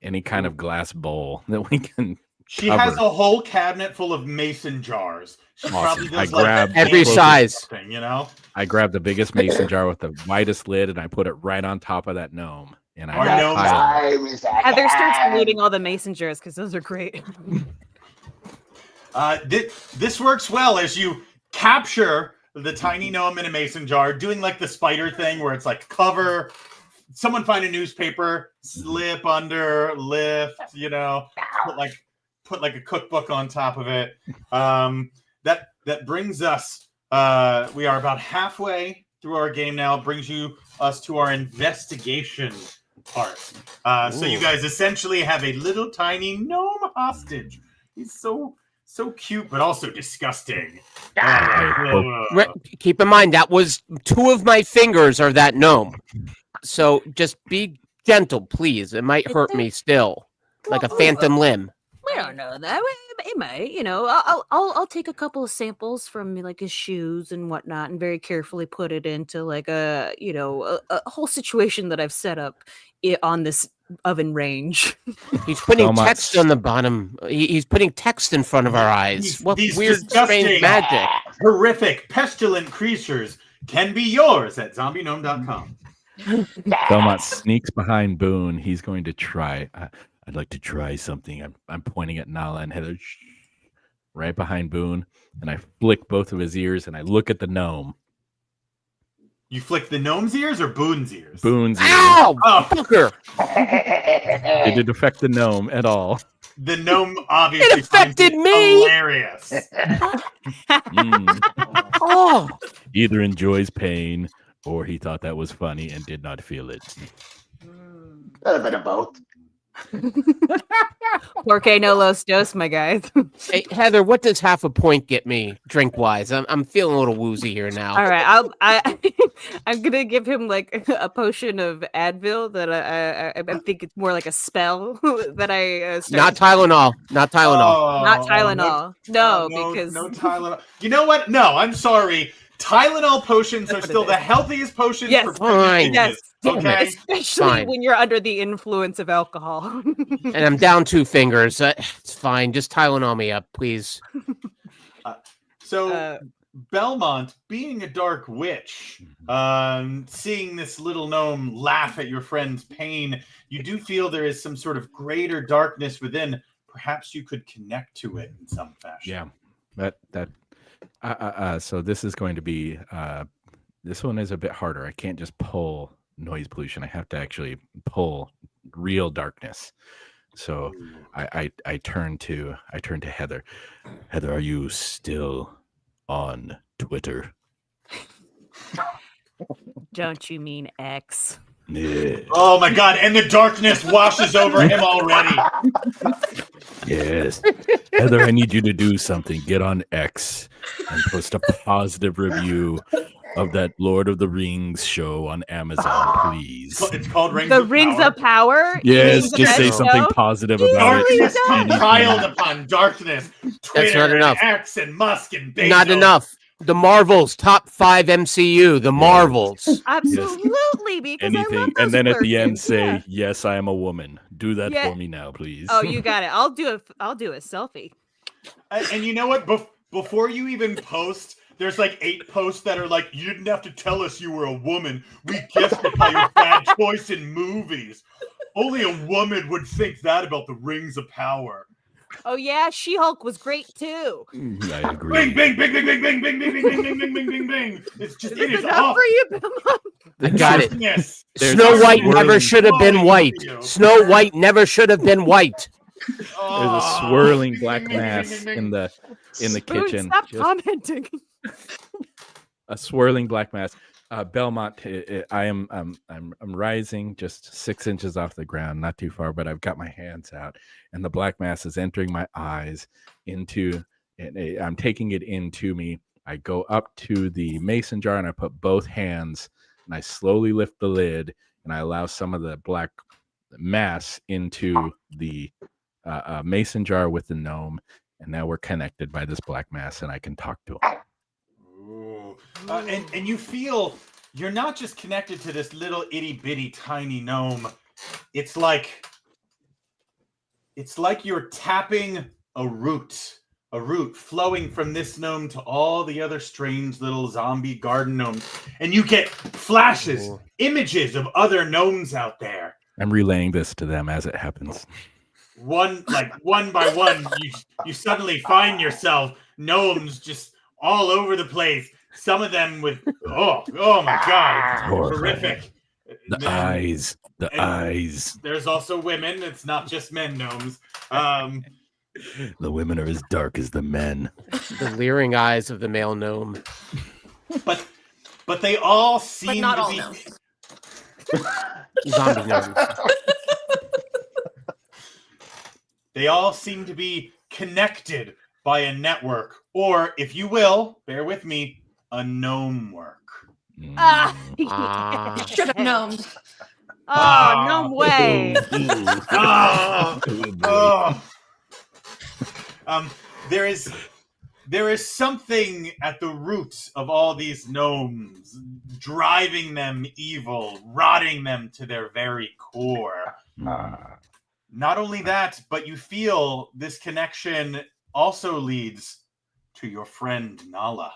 any kind of glass bowl that we can. She has a whole cabinet full of mason jars. She probably does every size. You know, I grabbed the biggest mason jar with the widest lid, and I put it right on top of that gnome. And Heather starts looting all the mason jars because those are great. This works well as you capture the tiny gnome in a mason jar, doing like the spider thing where it's like cover. Someone find a newspaper, slip under, lift. You know, put like a cookbook on top of it. That brings us. We are about halfway through our game now. It brings us to our investigation part. So you guys essentially have a little tiny gnome hostage. He's so cute, but also disgusting. Keep in mind that was 2 of my fingers are that gnome. So just be gentle, please. It might hurt me still, like a phantom limb. We don't know that. It might, you know. I'll take a couple of samples from like his shoes and whatnot, and very carefully put it into like a whole situation that I've set up on this oven range. He's putting text on the bottom. He's putting text in front of our eyes. What weird, strange magic! Horrific, pestilent creatures can be yours at zombiegnome.com. Belmont sneaks behind Boone. He's going to try. I'd like to try something. I'm pointing at Nala and Heather right behind Boone, and I flick both of his ears, and I look at the gnome. You flick the gnome's ears or Boone's ears? Boone's ears. Ow! Fucker! Did it affect the gnome at all? The gnome obviously it affected me. Hilarious. Oh! Either enjoys pain, or he thought that was funny and did not feel it. A little bit of both. Porque no los dos, my guys. Hey, Heather, what does half a point get me drink wise? I'm feeling a little woozy here now. All right, I'm gonna give him like a potion of Advil that I think it's more like a spell that I Not Tylenol. Not Tylenol. Oh, not Tylenol. No, because no Tylenol. You know what? No, I'm sorry. Tylenol potions are still the healthiest potions for fine. Yes. Okay. Especially when you're under the influence of alcohol. And I'm down 2 fingers. It's fine. Just Tylenol me up, please. Belmont, being a dark witch, seeing this little gnome laugh at your friend's pain, you do feel there is some sort of greater darkness within. Perhaps you could connect to it in some fashion. Yeah, so this is going to be this one is a bit harder. I can't just pull noise pollution. I have to actually pull real darkness. So I turn to Heather. Heather, are you still on Twitter? Don't you mean X? Yeah. Oh my God! And the darkness washes over him already. Yes, Heather, I need you to do something. Get on X and post a positive review of that Lord of the Rings show on Amazon, please. It's called Rings The of Rings Power. of Power? Yes, just say Show? something positive about Darkness it. compiled upon darkness. Twitter, That's not enough. And X and Musk and Bezos. Not enough. The Marvels, top 5 MCU. The Marvels. Absolutely, because I love Anything, those and then at the end versions, say, yeah. "Yes, I am a woman." Do that Yeah. for me now, please. Oh, you got it. I'll do a selfie. And you know what? Before you even post, there's like 8 posts that are like, you didn't have to tell us you were a woman. We guessed it by your bad choice in movies. Only a woman would think that about the Rings of Power. Oh yeah, She-Hulk was great too. I agree. Bing, bing, bing, bing, bing, bing, bing, bing, bing, bing, bing, bing, bing, bing. It's just, it is enough off. for you, Bill? I got it. Yes. There's Snow a White never swirling- should have been white. Snow White never should have been white. There's a swirling black mass in the kitchen. Stop Just commenting. a swirling black mass. Belmont, I'm rising just 6 inches off the ground, not too far, but I've got my hands out, and the black mass is entering my eyes into. I'm taking it into me. I go up to the mason jar and I put both hands, and I slowly lift the lid, and I allow some of the black mass into the mason jar with the gnome, and now we're connected by this black mass, and I can talk to him. Ooh. And you feel you're not just connected to this little itty bitty tiny gnome. It's like you're tapping a root flowing from this gnome to all the other strange little zombie garden gnomes, and you get flashes, images of other gnomes out there. I'm relaying this to them as it happens. One by one, you suddenly find yourself gnomes just all over the place. Some of them with oh my god, horrific. The eyes. There's also women. It's not just men gnomes. The women are as dark as the men. The leering eyes of the male gnome. But they all seem But not to all be gnomes. Zombie gnomes. They all seem to be connected by a network, or if you will, bear with me, a gnome work. Ah, Ah. Should have known. Oh, no way. There is something at the root of all these gnomes, driving them evil, rotting them to their very core. Not only that, but you feel this connection also leads to your friend Nala.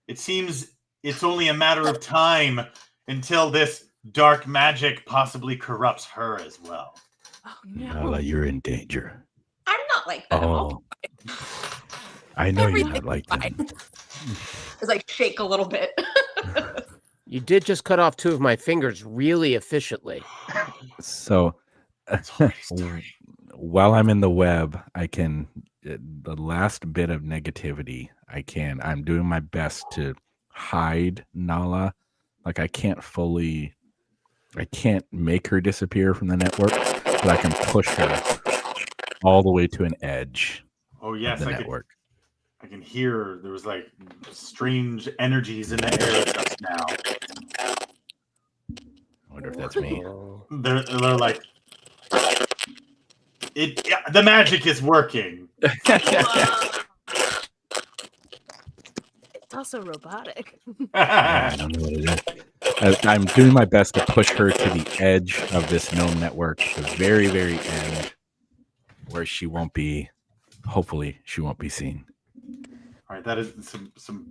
It seems it's only a matter of time until this dark magic possibly corrupts her as well. Oh no. Nala, you're in danger. I'm not like that. Oh, I know you're not Everything's like that. fine. As I shake a little bit. You did just cut off 2 of my fingers really efficiently. So, It's already starting. while I'm in the web, I can. The last bit of negativity, I'm doing my best to hide Nala. Like I can't make her disappear from the network, but I can push her all the way to an edge Oh of yes, the I network. can hear there was like strange energies in the air just now. I wonder if that's me. They're like it. Yeah, the magic is working. It's also robotic. I don't know what it is. I'm doing my best to push her to the edge of this gnome network, the very, very end, where she won't be. Hopefully, she won't be seen. All right, that is some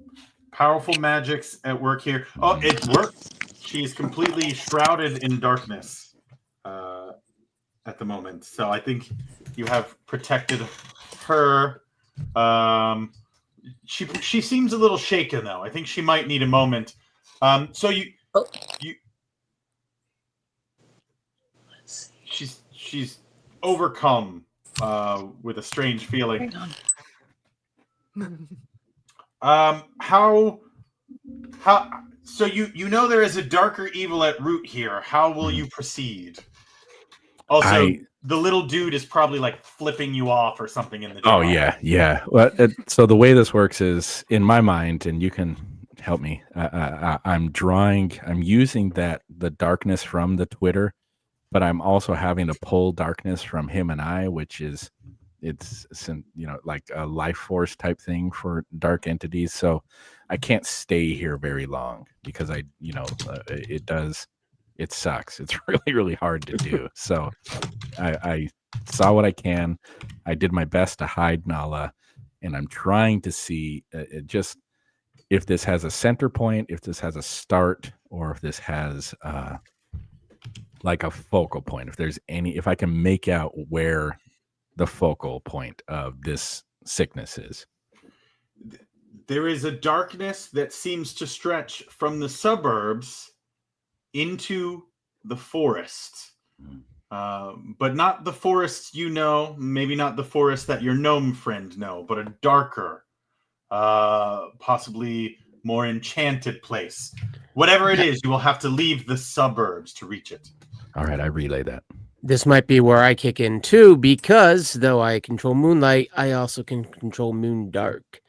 powerful magics at work here. Oh, it works. She's completely shrouded in darkness at the moment. So I think you have protected her. She seems a little shaken though. I think she might need a moment. So she's overcome with a strange feeling. How so you know there is a darker evil at root here. How will you proceed? Also, the little dude is probably like flipping you off or something in the Oh jar. yeah. Well, so the way this works is in my mind, and you can help me. I'm using the darkness from the Twitter, but I'm also having to pull darkness from him and I, which is it's like a life force type thing for dark entities. So I can't stay here very long because it sucks. It's really, really hard to do. So I saw what I can. I did my best to hide Nala, and I'm trying to see just if this has a center point, if this has a start, or if this has like a focal point. If I can make out where the focal point of this sickness is. There is a darkness that seems to stretch from the suburbs into the forest. But not the forest maybe not the forest that your gnome friend know, but a darker, possibly more enchanted place. Whatever it is, you will have to leave the suburbs to reach it. All right, I relay that. This might be where I kick in too, because though I control moonlight, I also can control moon dark.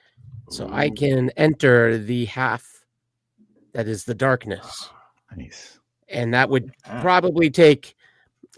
So I can enter the half that is the darkness. Nice. And that would probably take,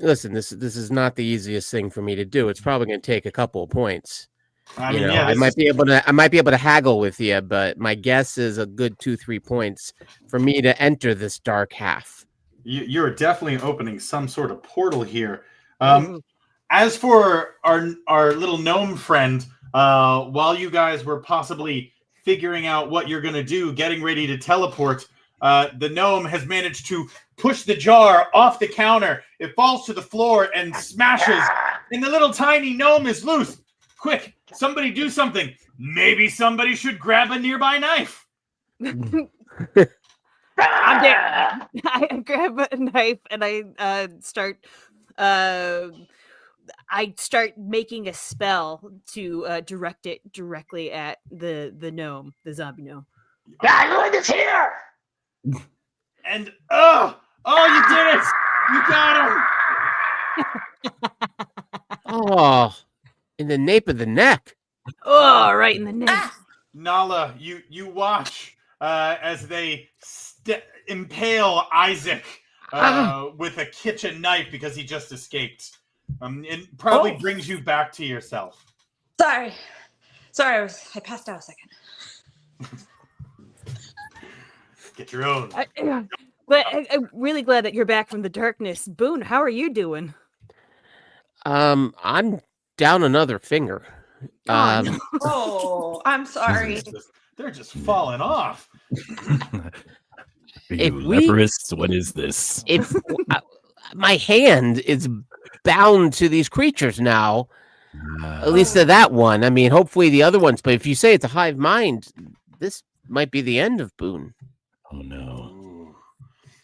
listen, this is not the easiest thing for me to do. It's probably going to take a couple of points. I might be able to haggle with you, but my guess is a good 2-3 points for me to enter this dark half. You're definitely opening some sort of portal here. As for our little gnome friend, while you guys were possibly figuring out what you're going to do, getting ready to teleport, the gnome has managed to push the jar off the counter. It falls to the floor and smashes, and the little tiny gnome is loose. Quick, somebody do something. Maybe somebody should grab a nearby knife. I'm there. I grab a knife and I start making a spell to direct it directly at the gnome, the zombie gnome. Look, it's here! And you did it! You got him! Oh, in the nape of the neck. Oh, right in the neck. Nala, you watch as they impale Isaac with a kitchen knife because he just escaped. It probably brings you back to yourself. Sorry, I passed out a second. Get your own. But I'm really glad that you're back from the darkness. Boone, how are you doing? I'm down another finger. Oh, I'm sorry. They're just falling off. Are you leprous? What is this? If my hand is bound to these creatures now, at least to that one. I mean, hopefully the other ones. But if you say it's a hive mind, this might be the end of Boone. Oh no.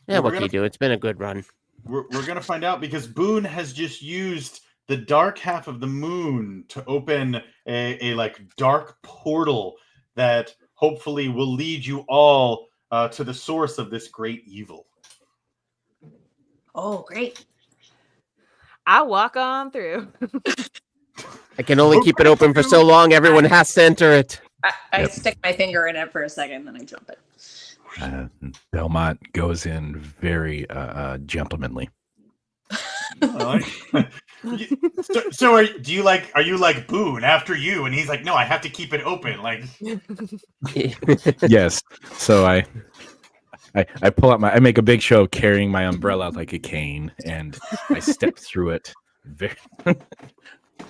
Yeah, what can you do? It's been a good run. We're gonna find out because Boone has just used the dark half of the moon to open a like dark portal that hopefully will lead you all to the source of this great evil. Oh, great. I walk on through. I can only keep it open for so long. Everyone has to enter it. I stick my finger in it for a second, then I jump it. Belmont goes in very gentlemanly. So are you like Boone after you? And he's like, no, I have to keep it open. Like, Yes. So I pull out I make a big show of carrying my umbrella like a cane, and I step through it. Very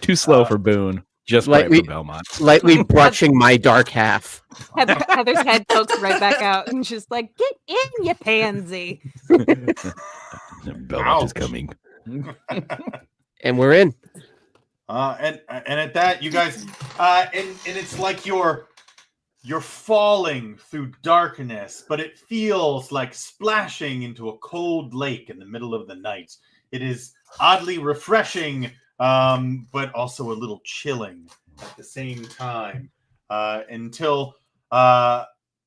too slow for Boone, just right for Belmont. Lightly brushing my dark half. Heather's head pokes right back out, and she's like, "Get in, you pansy!" Belmont is coming. And we're in. And at that, you guys, and it's like you're falling through darkness, but it feels like splashing into a cold lake in the middle of the night. It is oddly refreshing, but also a little chilling at the same time, until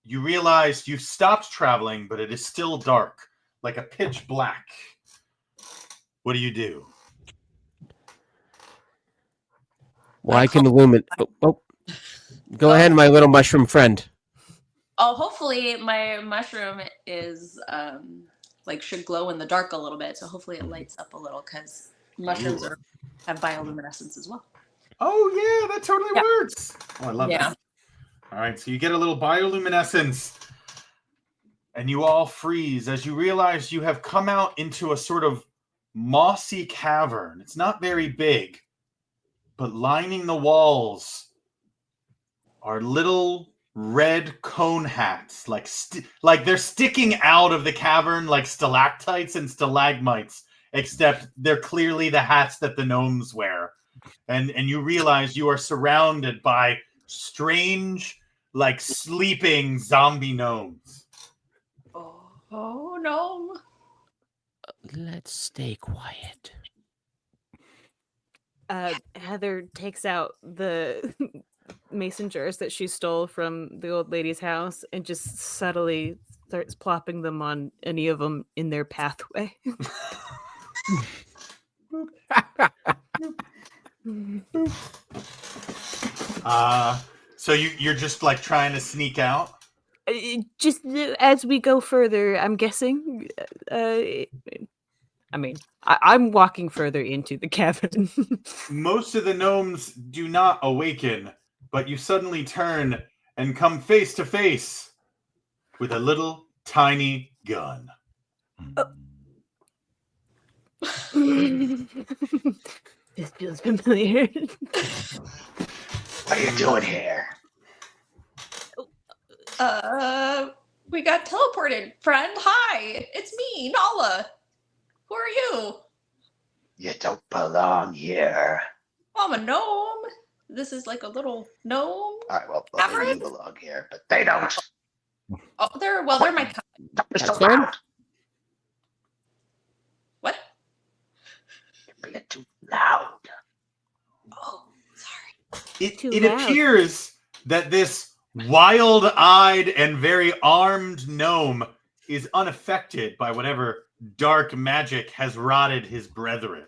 you realize you've stopped traveling, but it is still dark, like a pitch black. What do you do? Well, I can illuminate. Go ahead, my little mushroom friend. Oh, hopefully my mushroom is should glow in the dark a little bit. So hopefully it lights up a little because mushrooms have bioluminescence as well. Oh yeah, that totally works. Oh, I love that. All right, so you get a little bioluminescence, and you all freeze as you realize you have come out into a sort of mossy cavern. It's not very big, but lining the walls are little red cone hats, like they're sticking out of the cavern like stalactites and stalagmites, except they're clearly the hats that the gnomes wear. And you realize you are surrounded by strange, like sleeping zombie gnomes. Oh no. Let's stay quiet. Heather takes out the mason jars that she stole from the old lady's house and just subtly starts plopping them on any of them in their pathway. So you're just like trying to sneak out? Just as we go further, I'm guessing. I'm walking further into the cavern. Most of the gnomes do not awaken, but you suddenly turn and come face to face with a little tiny gun. This feels familiar. What are you doing here? We got teleported, friend. Hi, it's me, Nala. Who are you? You don't belong here. I'm a gnome. This is like a little gnome. All right, well, Average? you belong here, but they don't. Oh, they're my kind. Don't be so That's fine. loud. What? You're being too loud. Oh, sorry. Too It loud. appears that this wild-eyed and very armed gnome is unaffected by whatever dark magic has rotted his brethren.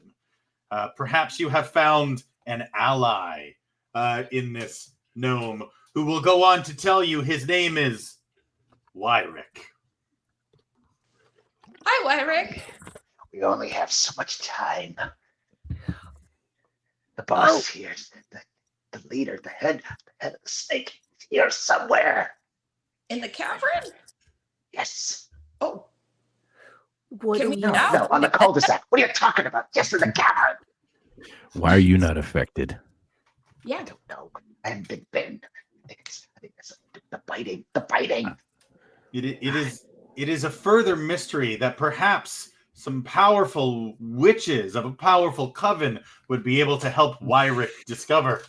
Perhaps you have found an ally in this gnome who will go on to tell you his name is Wyrick. Hi, Wyrick. We only have so much time. The boss here, the leader, the head of the snake, is here somewhere. In the cavern? Yes. Oh, What Can do we we No, now? no, on the cul-de-sac. What are you talking about? Yes, in the cavern. Why are you not affected? I yeah. don't know. I haven't been bitten. I think it's the biting. The biting. It is a further mystery that perhaps some powerful witches of a powerful coven would be able to help Wyrick discover.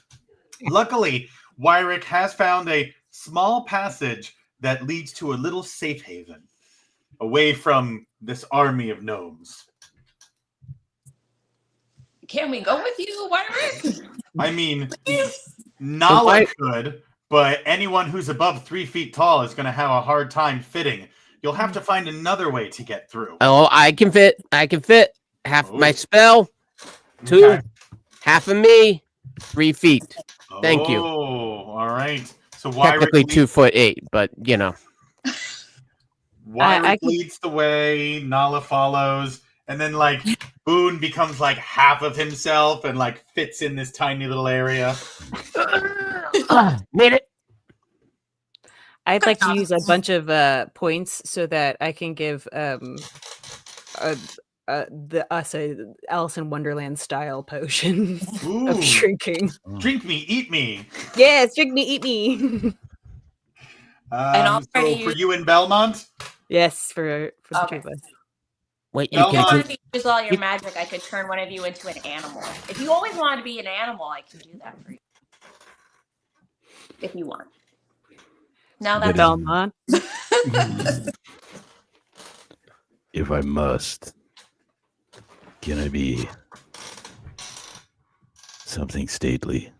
Luckily, Wyrick has found a small passage that leads to a little safe haven away from this army of gnomes. Can we go with you, Wyrick? I mean, Please? Nala why- could, but anyone who's above 3 feet tall is going to have a hard time fitting. You'll have to find another way to get through. Oh, I can fit. Half my Oh. spell. 2. Okay. Half of me. 3 feet. Thank you. Oh, all right. So Technically Wyrick 2'8", but you know. Wyrick I can- leads the way, Nala follows, and then like Boone becomes like half of himself and like fits in this tiny little area. Made it. I'd Good like to job. use a bunch of points so that I can give the us a Alice in Wonderland style potion Ooh, of shrinking. drink me, eat me. Yes, drink me, eat me. I'll try So to for use- you in Belmont, Yes, for the Okay. two of us. Wait, you No, If you can wanted do. to use all your magic, I could turn one of you into an animal. If you always wanted to be an animal, I can do that for you. If you want. Now That that's is- Belmont. If I must, can I be something stately?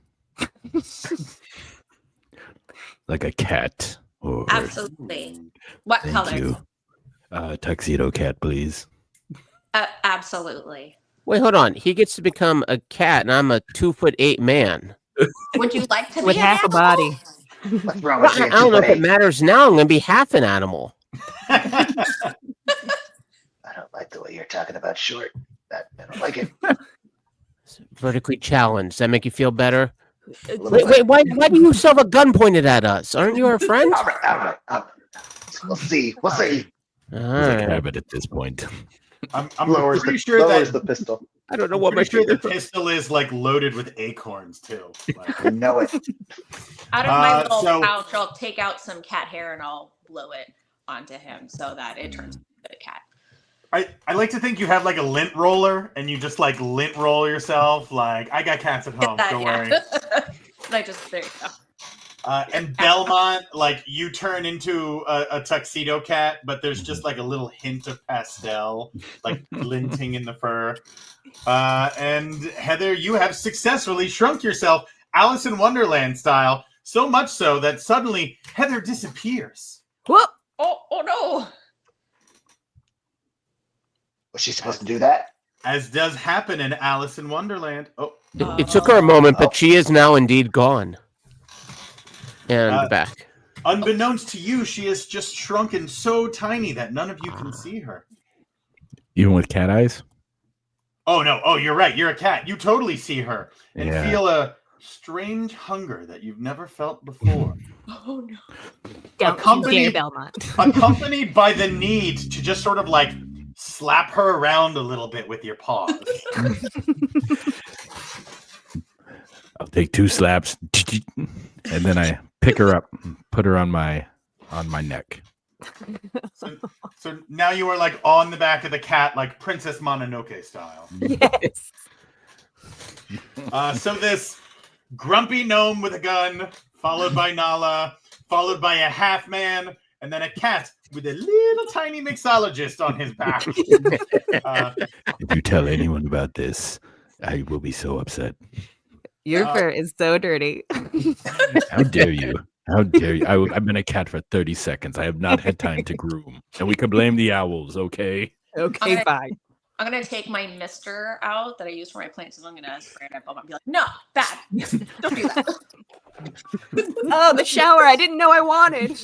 Like a cat or absolutely. What thank color? you. Tuxedo cat, please. Absolutely. Wait, hold on. He gets to become a cat, and I'm a 2'8" man. Would you like to With be half a an animal? body. What's wrong Well, with I you? don't know if it matters now. I'm gonna be half an animal. I don't like the way you're talking about short. I don't like it. Vertically challenged. Does that make you feel better? little Wait, bit. why do you still have a gun pointed at us? Aren't you our friend? All right. We'll see. All It's like right. habit at this point. I'm lowers pretty the, sure lowers that the pistol. I don't know I'm what my pretty sure the finger. pistol is like loaded with acorns too. Like, I know it. Out of my little so- pouch, I'll take out some cat hair and I'll blow it onto him so that it turns into a cat. I like to think you have like a lint roller and you just like lint roll yourself. Like, I got cats at home, don't worry. I just, there you go. And Belmont, like you turn into a tuxedo cat, but there's just like a little hint of pastel, like glinting in the fur. And Heather, you have successfully shrunk yourself Alice in Wonderland style, so much so that suddenly Heather disappears. Whoop! Oh no! Was she supposed to do that? As does happen in Alice in Wonderland. Oh, It took her a moment, but she is now indeed gone. And back. unbeknownst to you, she is just shrunken so tiny that none of you can see her. Even with cat eyes? Oh no! Oh, you're right. You're a cat. You totally see her and Yeah. feel a strange hunger that you've never felt before. Oh no! Don't you Accompanied- dare, Belmont. Accompanied by the need to just sort of like slap her around a little bit with your paws. I'll take 2 slaps, and then I pick her up, and put her on my neck. So now you are like on the back of the cat, like Princess Mononoke style. Yes. So this grumpy gnome with a gun, followed by Nala, followed by a half man, and then a cat with a little tiny mixologist on his back. If you tell anyone about this, I will be so upset. Your fur is so dirty. How dare you? How dare you? I've been a cat for 30 seconds. I have not had time to groom. And we can blame the owls, okay? Okay, Okay. fine. I'm gonna take my mister out that I use for my plants, and I'm gonna spray it up and be like, "No, bad. Don't do that." Oh, the shower I didn't know I wanted.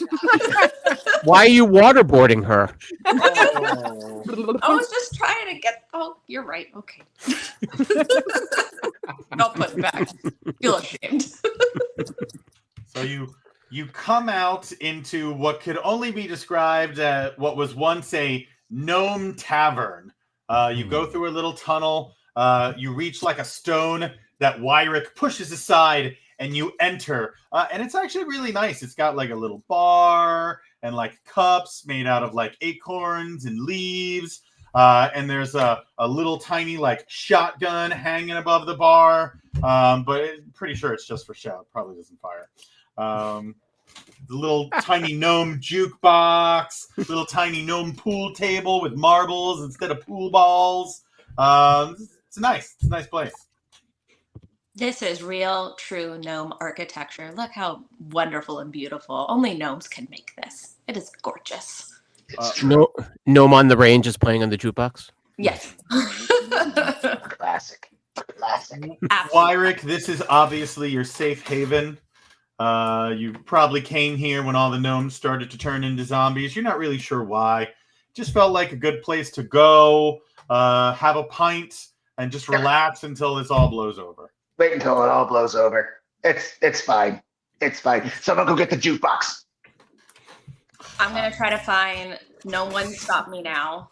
Why are you waterboarding her? I was just trying to get. Oh, you're right. Okay. I'll put it back. Feel ashamed. So you come out into what could only be described as what was once a gnome tavern. You go through a little tunnel. You reach like a stone that Wyrick pushes aside, and you enter. And it's actually really nice. It's got like a little bar and like cups made out of like acorns and leaves. And there's a little tiny like shotgun hanging above the bar. But pretty sure it's just for show. It probably doesn't fire. The little tiny gnome jukebox, little tiny gnome pool table with marbles instead of pool balls. It's a nice place. This is real, true gnome architecture. Look how wonderful and beautiful. Only gnomes can make this. It is gorgeous. It's true. No, Gnome on the Range is playing on the jukebox. Yes. Classic. Absolutely. Wyrick, this is obviously your safe haven. You probably came here when all the gnomes started to turn into zombies. You're not really sure why. Just felt like a good place to go, have a pint, and just relax until this all blows over. Wait until it all blows over. It's fine. It's fine. Someone go get the jukebox. I'm going to try to find No One Stop Me Now.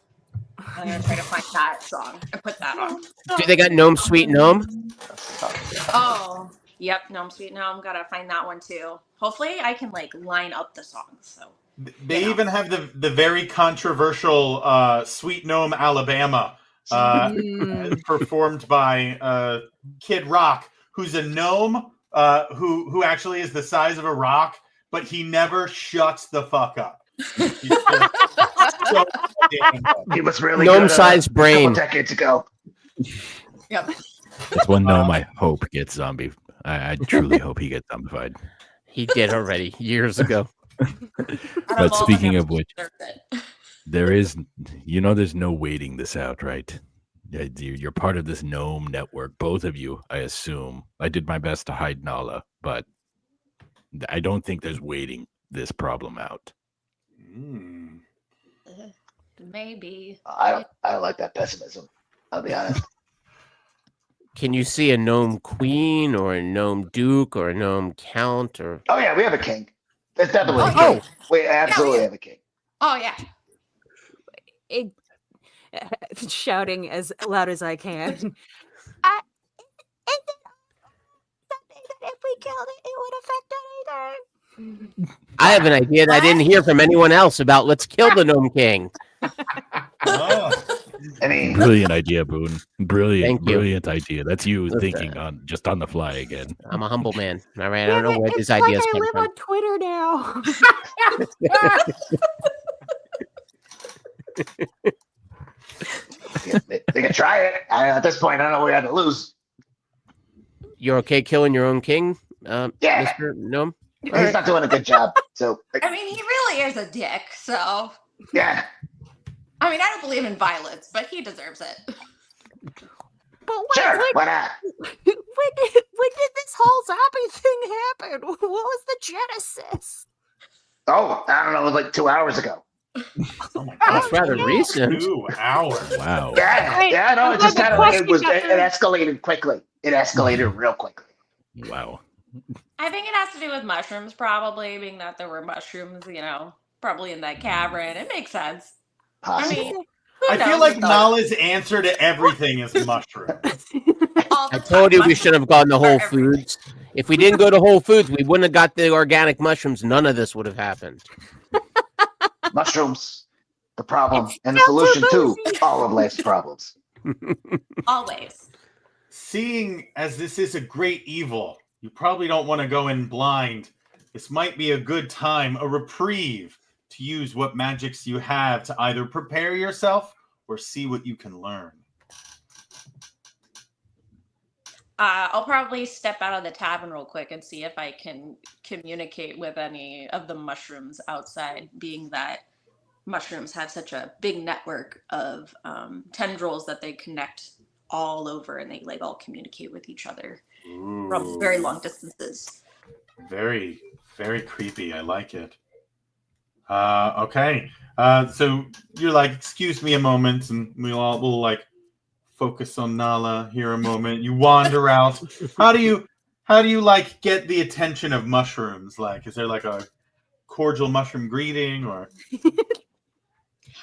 I'm going to try to find that song and put that on. Do they got Gnome Sweet Gnome? Oh, yep. Gnome Sweet Gnome. Got to find that one too. Hopefully I can like line up the songs. So They Yeah. even have the very controversial Sweet Gnome Alabama performed by Kid Rock, who's a gnome who actually is the size of a rock, but he never shuts the fuck up. He's just so damn good. He was really Gnome-sized good, brain. a couple decades ago. yep. That's one gnome I hope gets zombie. I truly hope he gets zombified. He did already years ago. But speaking of which, there is, there's no waiting this out, right? You're part of this gnome network, both of you, I assume. I did my best to hide Nala, but I don't think there's waiting this problem out. Mm. Maybe. I like that pessimism. I'll be honest. Can you see a gnome queen or a gnome duke or a gnome count or? Oh yeah, we have a king. There's definitely a Oh. king. We absolutely have a king. Oh yeah. shouting as loud as I can. Is it something that if we killed it, it would affect anything? I have an idea that I didn't hear from anyone else about. Let's kill the Gnome King. Oh. I mean, Brilliant idea, Boone. Thank you. Brilliant idea. That's you Listen. thinking on the fly again. I'm a humble man. All right, I don't Damn know it, where it's these like ideas I come live from. on Twitter now. they can try it. At this point, I don't know what we had to lose. You're okay killing your own king, Yeah. Mr. Gnome? He's not doing a good job. So, I mean, he really is a dick. So, yeah. I mean, I don't believe in violence, but he deserves it. But Sure. Why not? when did this whole zombie thing happen? What was the genesis? Oh, I don't know. It was like 2 hours ago. Oh my That's God. rather recent. 2 hours. Wow. Yeah. Wait, Yeah. No, I it just have a kind of question about it escalated quickly. It escalated real quickly. Wow. I think it has to do with mushrooms, probably, being that there were mushrooms, probably in that cavern. It makes sense. I Possible. mean, I feel knows like with those- Nala's answer to everything is mushroom. all the I told you we mushrooms should have gone to are Whole everything. Foods. If we didn't go to Whole Foods, we wouldn't have got the organic mushrooms. None of this would have happened. Mushrooms, the problem, It's and the still too solution to all of life's problems. Always. Seeing as this is a great evil, you probably don't want to go in blind. This might be a good time, a reprieve, to use what magics you have to either prepare yourself or see what you can learn. I'll probably step out of the tavern real quick and see if I can communicate with any of the mushrooms outside, being that mushrooms have such a big network of tendrils that they connect all over, and they all communicate with each other from very long distances. Very, very creepy. I like it. Okay. So you're like, excuse me a moment, and we'll like focus on Nala here a moment. You wander out. How do you like get the attention of mushrooms? Like, is there like a cordial mushroom greeting or?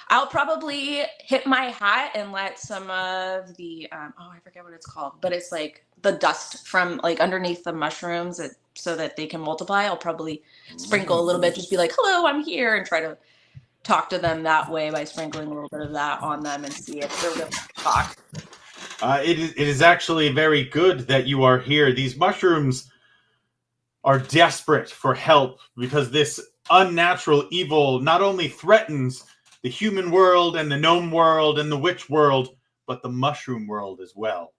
I'll probably hit my hat and let some of the I forget what it's called, but it's like the dust from like underneath the mushrooms so that they can multiply. I'll probably sprinkle a little bit, just be like, hello, I'm here, and try to talk to them that way by sprinkling a little bit of that on them and see if they're willing to talk. It is actually very good that you are here. These mushrooms are desperate for help because this unnatural evil not only threatens the human world and the gnome world and the witch world, but the mushroom world as well.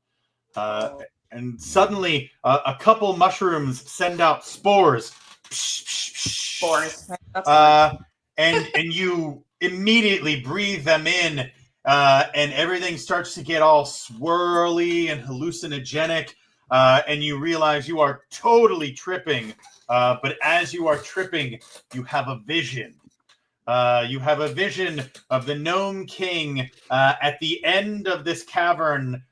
And suddenly, a couple mushrooms send out spores. Spores. And you immediately breathe them in, and everything starts to get all swirly and hallucinogenic, and you realize you are totally tripping. But as you are tripping, you have a vision. You have a vision of the Gnome King at the end of this cavern,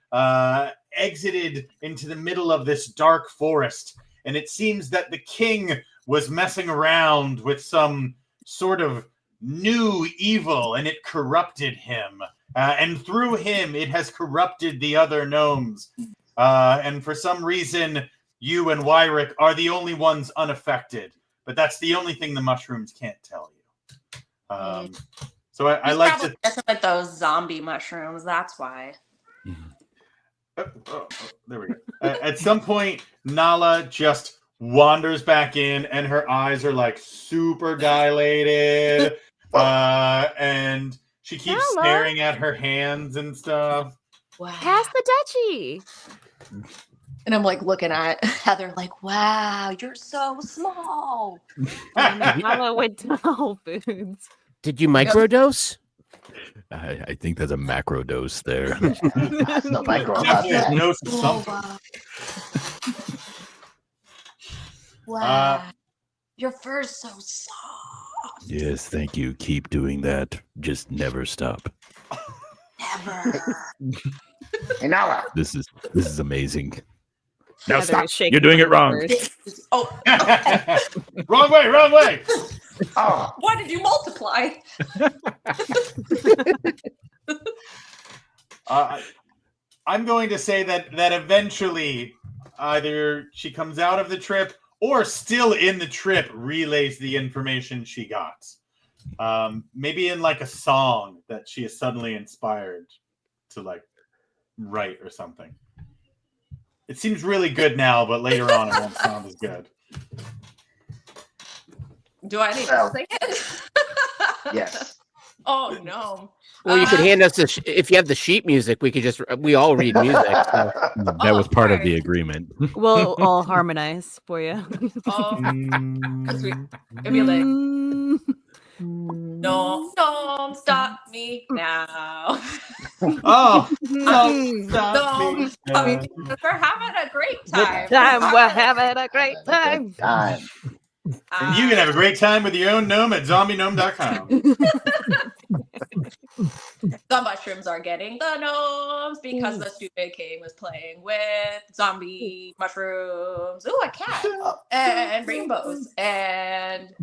exited into the middle of this dark forest. And it seems that the king was messing around with some sort of new evil, and it corrupted him. And through him, it has corrupted the other gnomes. And for some reason, you and Wyrick are the only ones unaffected. But that's the only thing the mushrooms can't tell you. So I like to... That's with those zombie mushrooms, that's why. There we go. At some point, Nala just wanders back in, and her eyes are like super dilated, and she keeps Nala. staring at her hands and stuff. Wow. Pass the duchy. And I'm like looking at Heather like, wow, you're so small. Nala went to Whole Foods. Did you microdose? I think there's a macro dose there. That's no micro about Definitely that. knows Oh, something. wow. Your fur's so soft. Yes, thank you. Keep doing that. Just never stop. Never. Hey, Nala. This is amazing. Now Heather stop. is shaking You're doing her it wrong. fingers. Oh, Wrong way, wrong way. Oh, why did you multiply? I'm going to say that eventually either she comes out of the trip or still in the trip relays the information she got. Maybe in like a song that she is suddenly inspired to like write or something. It seems really good now, but later on it won't sound as good. Do I need to sing it? Yes. Oh no. Well, you could hand us if you have the sheet music. We all read music. So. That was part of sorry. the agreement. We'll all harmonize for you. Oh, it'd be like, no, don't stop me now. Oh, Don't stop me. We're having a great time. We're having a great time. Time. And you can have a great time with your own gnome at zombiegnome.com. The mushrooms are getting the gnomes because the stupid king was playing with zombie mushrooms. Ooh, a cat and rainbows and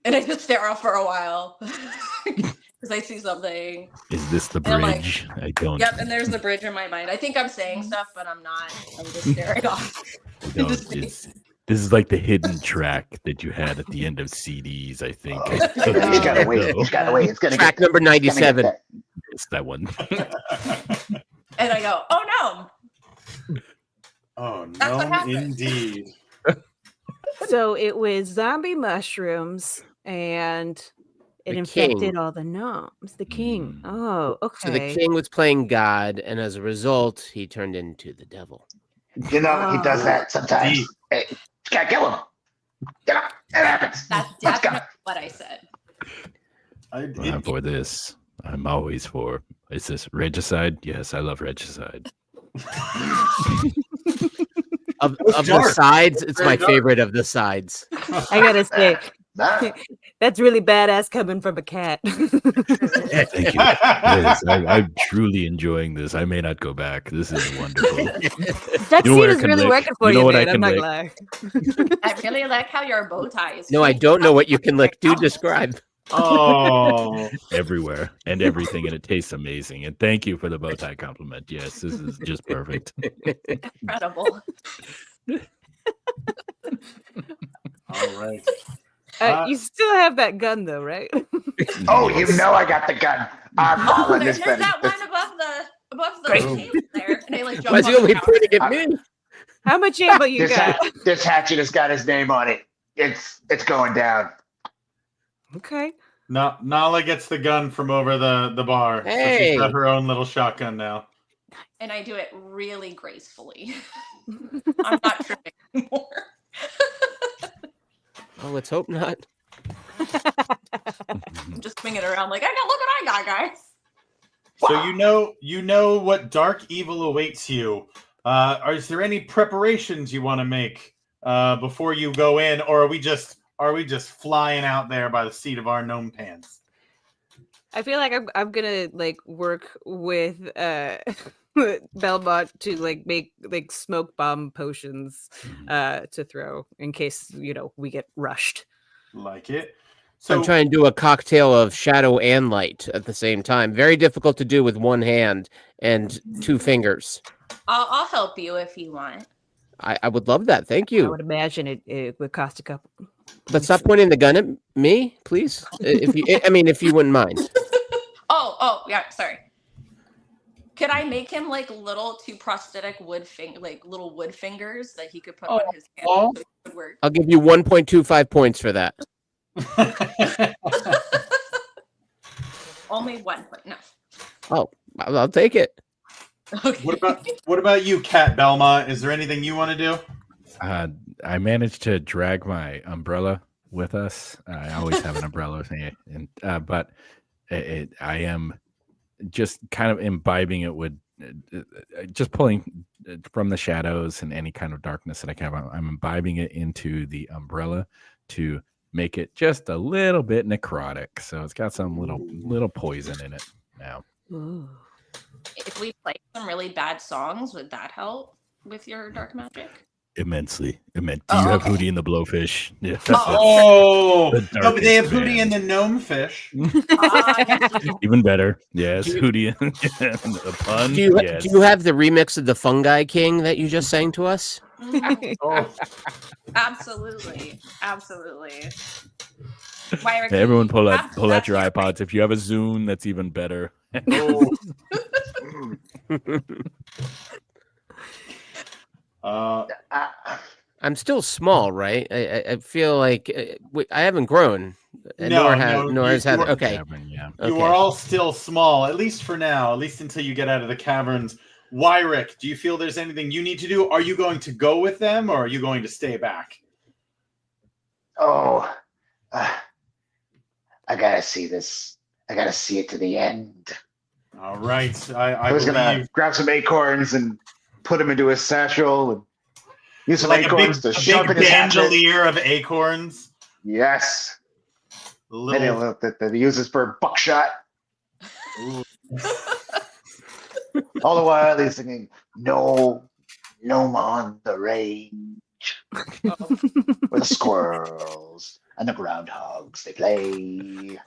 I just stare off for a while because I see something. Is this the And I'm like, bridge? I don't. Yep, and there's the bridge in my mind. I think I'm saying stuff, but I'm not. I'm just staring off. No, this is like the hidden track that you had at the end of CDs, I think. You gotta wait. You gotta wait. It's gonna Track number 97. It's that one. And I go, oh no. Oh, That's what no, happened. indeed. So it was zombie mushrooms and it The infected king. all the gnomes. The king. Oh, okay. So the king was playing God, and as a result, he turned into the devil. You know, he does that sometimes. Deep. Hey, you gotta kill him. Get up. It happens. That's Let's go. definitely what I said. I'm for this. I'm always for. Is this regicide? Yes, I love regicide. Of dark. the sides, it's Very my dark. favorite of the sides. I gotta say, Nah. that's really badass coming from a cat. Thank you. Yes, I'm truly enjoying this. I may not go back. This is wonderful. That You know what scene I is can really lick? working for You you, know what man. I I'm can not lick? gonna lie. I really like how your bow tie is. No, I don't know what you can lick. Do describe. Oh, Everywhere and everything, and it tastes amazing. And thank you for the bow tie compliment. Yes, this is just perfect. Incredible. all right. You still have that gun, though, right? Oh, you know I got the gun. I'm Oh, following there's this Betty. that one above the Great. table there. And they like jump Why is on he only the pointing counter. at me? How much ammo you got? This hatchet has got his name on it. It's going down. Okay. Nala gets the gun from over the bar. So Hey. she's got her own little shotgun now. And I do it really gracefully. I'm not tripping anymore. Oh, let's hope not. I'm just swinging it around like, look what I got, guys. So you know what dark evil awaits you. Is there any preparations you want to make before you go in, or are we just flying out there by the seat of our gnome pants? I feel like I'm gonna like work with Belmont to like make like smoke bomb potions to throw in case we get rushed. Like it. I'm trying to do a cocktail of shadow and light at the same time. Very difficult to do with one hand and two fingers. I'll help you if you want. I would love that. Thank I you. would imagine it would cost a couple. But stop pointing the gun at me, please. If you wouldn't mind. Oh, yeah, sorry. Could I make him like little two prosthetic wood fingers that he could put on his hand so it would work? I'll give you 1.25 points for that. Only 1 point. No. Oh, I'll take it. Okay. What about you, Cat Belma? Is there anything you want to do? I managed to drag my umbrella with us. I always have an umbrella with me, but I am just kind of imbibing it with just pulling from the shadows and any kind of darkness that I can have. I'm imbibing it into the umbrella to make it just a little bit necrotic. So it's got some little poison in it now. Ooh. If we play some really bad songs, would that help with your dark magic? immensely. Do you have okay. Hootie and the Blowfish? Yeah. Oh, The no, but they have darkest Hootie and band. the Gnome Fish. Even better. Yes, Do you- Hootie and a pun. Do you Yes. do you have the remix of the Fungi King that you just sang to us? Oh, Absolutely. Hey, everyone, pull out That's your your iPods. If you have a Zune, that's even better. oh. I'm still small, right? I feel like I haven't grown, and nor has you Heather. are- Okay, Cavern, yeah. You okay. are all still small, at least for now, at least until you get out of the caverns. Wyrick, do you feel there's anything you need to do? Are you going to go with them, or are you going to stay back? Oh, I gotta see this. I gotta see it to the end. All right, I was gonna believe grab some acorns and put them into his satchel and use some like acorns to a big sharpen his hatchet. bandolier of acorns. Yes. Little, That he uses for buckshot. ooh. All the while he's singing "No, Gnome on the Range," where the squirrels and the groundhogs they play.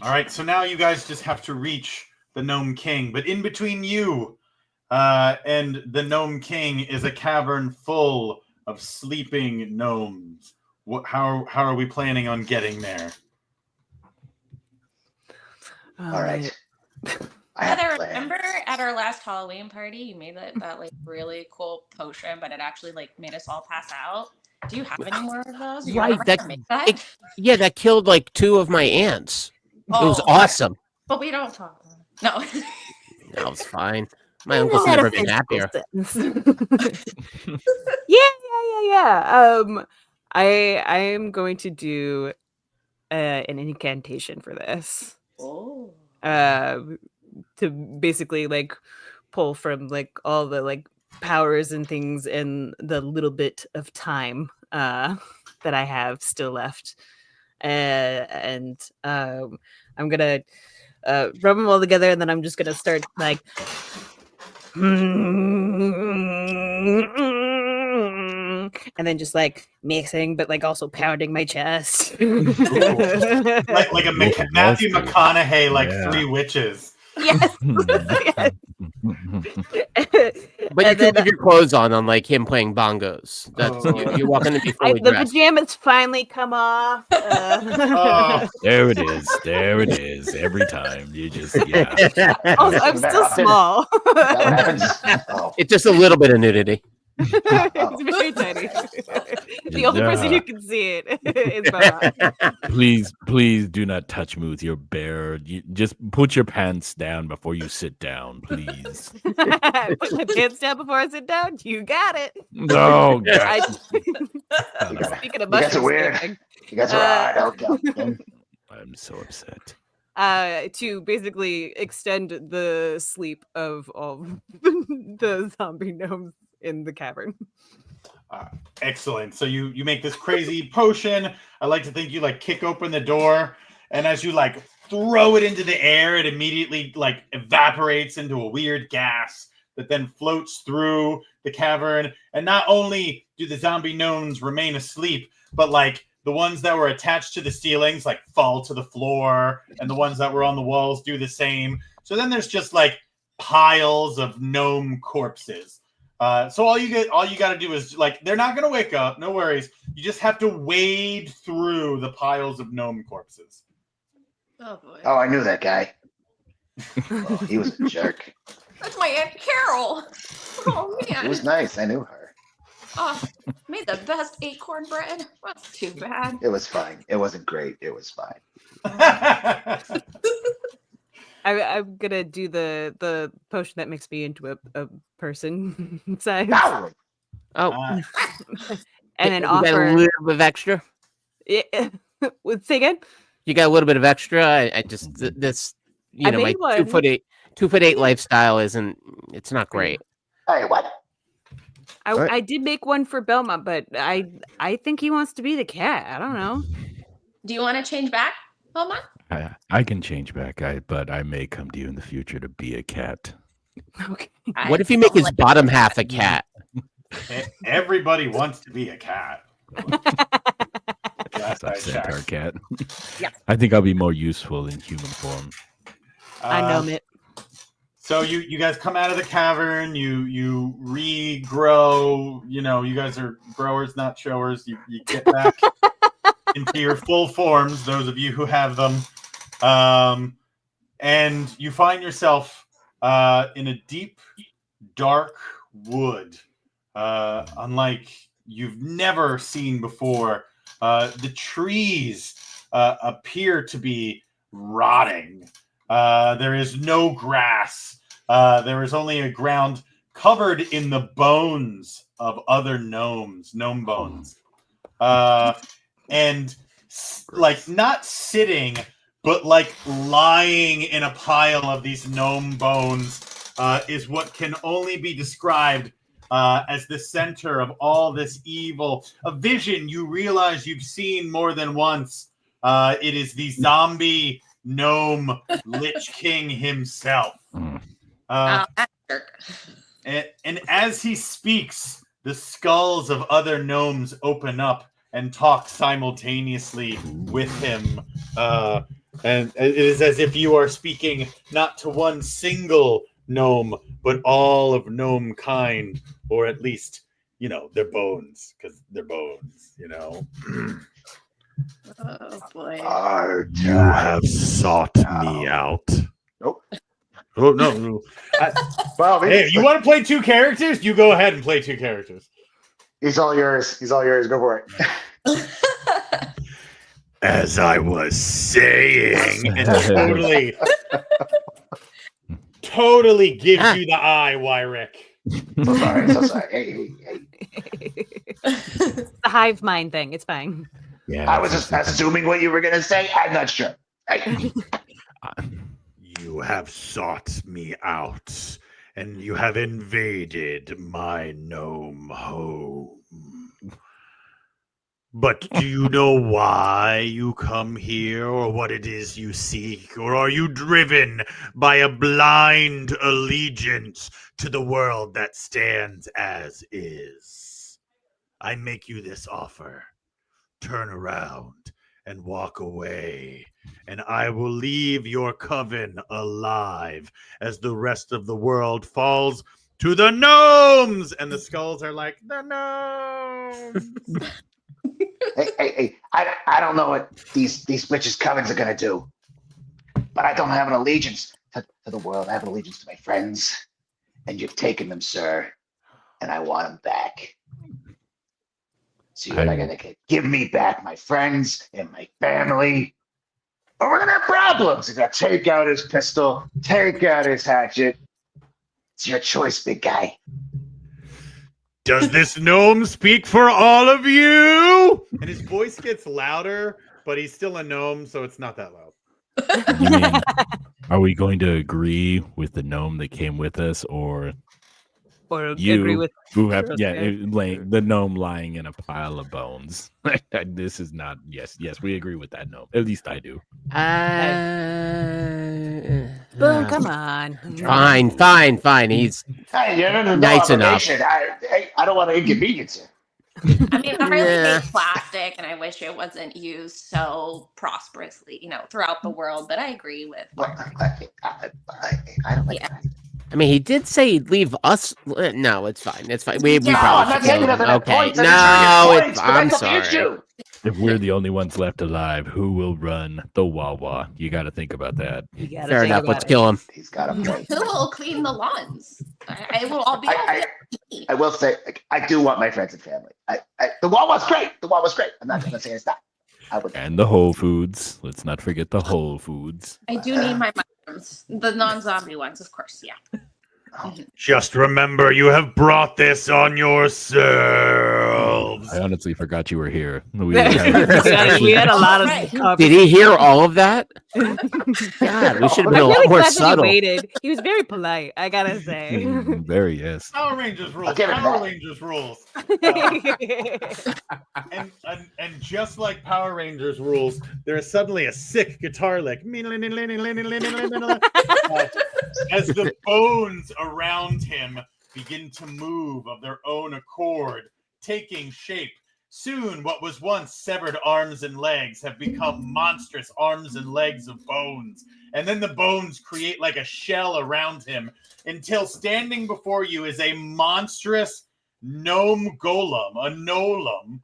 All right, so now you guys just have to reach the Gnome King, but in between you and the Gnome King is a cavern full of sleeping gnomes. How are we planning on getting there? All right. I have Heather, plans. remember at our last Halloween party, you made that like really cool potion, but it actually like made us all pass out. Do you have any more of those? Do you Right, remember how to make that? Yeah, that killed like 2 of my ants. It was Oh, awesome. But we don't talk. No. That was fine. My uncle's never been happier. Yeah. I am going to do an incantation for this. Oh. To basically like pull from like all the like powers and things and the little bit of time that I have still left. And I'm gonna rub them all together, and then I'm just gonna start like and then just like mixing, but like also pounding my chest. Like a Matthew McConaughey, like Yeah. 3 witches. Yes. Yes. But you And can then, leave your clothes on like him playing bongos. That's Oh. you're welcome to be fully the dressed. pajamas finally come off. Oh, There it is. There it is. Every time. You just, yeah. Also, I'm still small. That what happens? Oh. It's just a little bit of nudity. It's very tiny. The only person who can see it is my mom. Please do not touch me with your bare. You just put your pants down before you sit down, please. Put my pants down before I sit down. You got it. No, I, God. speaking of You guys are mushroom weird. skipping, You guys are okay. I'm so upset. to basically extend the sleep of all the zombie gnomes in the cavern. excellent. So you make this crazy potion. I like to think you like kick open the door, and as you like throw it into the air, it immediately like evaporates into a weird gas that then floats through the cavern. And not only do the zombie gnomes remain asleep, but like the ones that were attached to the ceilings like fall to the floor, and the ones that were on the walls do the same. So then there's just like piles of gnome corpses. So all you got to do is like, they're not going to wake up. No worries. You just have to wade through the piles of gnome corpses. Oh boy. Oh, I knew that guy. Oh, he was a jerk. That's my Aunt Carol. Oh It man. was nice. I knew her. Oh, made the best acorn bread. That's too bad. It was fine. It wasn't great. It was fine. I'm gonna do the potion that makes me into a person size, No! Oh, and then you got a offer. little bit of extra. Say again. You got a little bit of extra. I just this I my made one. 2'8" lifestyle isn't. It's not great. Hey, what? I did make one for Belmont, but I think he wants to be the cat. I don't know. Do you want to change back, Belmont? I can change back, but I may come to you in the future to be a cat. Okay. What if you make his bottom half a cat? Everybody wants to be a cat. Last I Centaur checked. cat. Yeah. I think I'll be more useful in human form. I know it. So you guys come out of the cavern, you regrow, you guys are growers, not showers. You get back into your full forms, those of you who have them. And you find yourself in a deep, dark wood, unlike you've never seen before. The trees appear to be rotting. There is no grass. There is only a ground covered in the bones of other gnomes, gnome bones. And like not sitting, but like lying in a pile of these gnome bones is what can only be described as the center of all this evil. A vision you realize you've seen more than once. It is the zombie gnome Lich King himself. And as he speaks, the skulls of other gnomes open up and talk simultaneously with him. And it is as if you are speaking not to one single gnome, but all of gnome kind, or at least, their bones, because they're bones, Oh boy. You have sought me out. Nope. Oh, no. Well, Hey, you want to play two characters? You go ahead and play two characters. He's all yours. He's all yours. Go for it. As I was saying, it totally gives you the eye, Wyrick. So sorry. So sorry. Hey. The hive mind thing. It's fine. Yeah, I was just assuming what you were going to say. I'm not sure. Hey. You have sought me out, and you have invaded my gnome home. But do you know why you come here, or what it is you seek? Or are you driven by a blind allegiance to the world that stands as is? I make you this offer. Turn around and walk away, and I will leave your coven alive as the rest of the world falls to the gnomes. And the skulls are like, the gnomes. Hey. I don't know what these witches' covens are going to do, but I don't have an allegiance to the world. I have an allegiance to my friends, and you've taken them, sir, and I want them back. So you're going to give me back my friends and my family, or we're going to have problems. He's going to take out his pistol, take out his hatchet. It's your choice, big guy. Does this gnome speak for all of you? And his voice gets louder, but he's still a gnome, so it's not that loud. You mean, are we going to agree with the gnome that came with us, or you agree with who have Okay. the gnome lying in a pile of bones? This is not. Yes, we agree with that gnome. At least I do. Boom, come on. Fine. He's Hey, you're under no Nice enough. obligation. I don't want to inconvenience you. I mean, I'm really Yeah. hate plastic, and I wish it wasn't used so prosperously, throughout the world. But I agree with. Well, I don't like Yeah. that. I mean, he did say he'd leave us. No, it's fine. We No, probably I'm not should saying kill that him. at Okay. points. No, I'm it's, saying at I'm points, but that's the sorry. issue. If we're the only ones left alive, who will run the Wawa? You got to think about that. You gotta Fair think enough. about Let's it. kill him. He's got a point. Who will clean the lawns? I will all be. I will say, I do want my friends and family. The wall was great. The wall was great. I'm not going to say it's not. I would. And the Whole Foods. Let's not forget the Whole Foods. I do need my mushrooms, the non-zombie ones, of course. Yeah. Just remember, you have brought this on yourselves. I honestly forgot you were here. We we had a lot of Right. Did he hear all of that? God, we should have been a I'm lot really more glad that he subtle. waited. He was very polite, I gotta say. Very, yes. Power Rangers rules. I'll give it Power that. Rangers rules. And just like Power Rangers rules, there is suddenly a sick guitar lick. as the bones around him begin to move of their own accord, taking shape. Soon, what was once severed arms and legs have become monstrous arms and legs of bones. And then the bones create like a shell around him until standing before you is a monstrous gnome golem, a gnolem,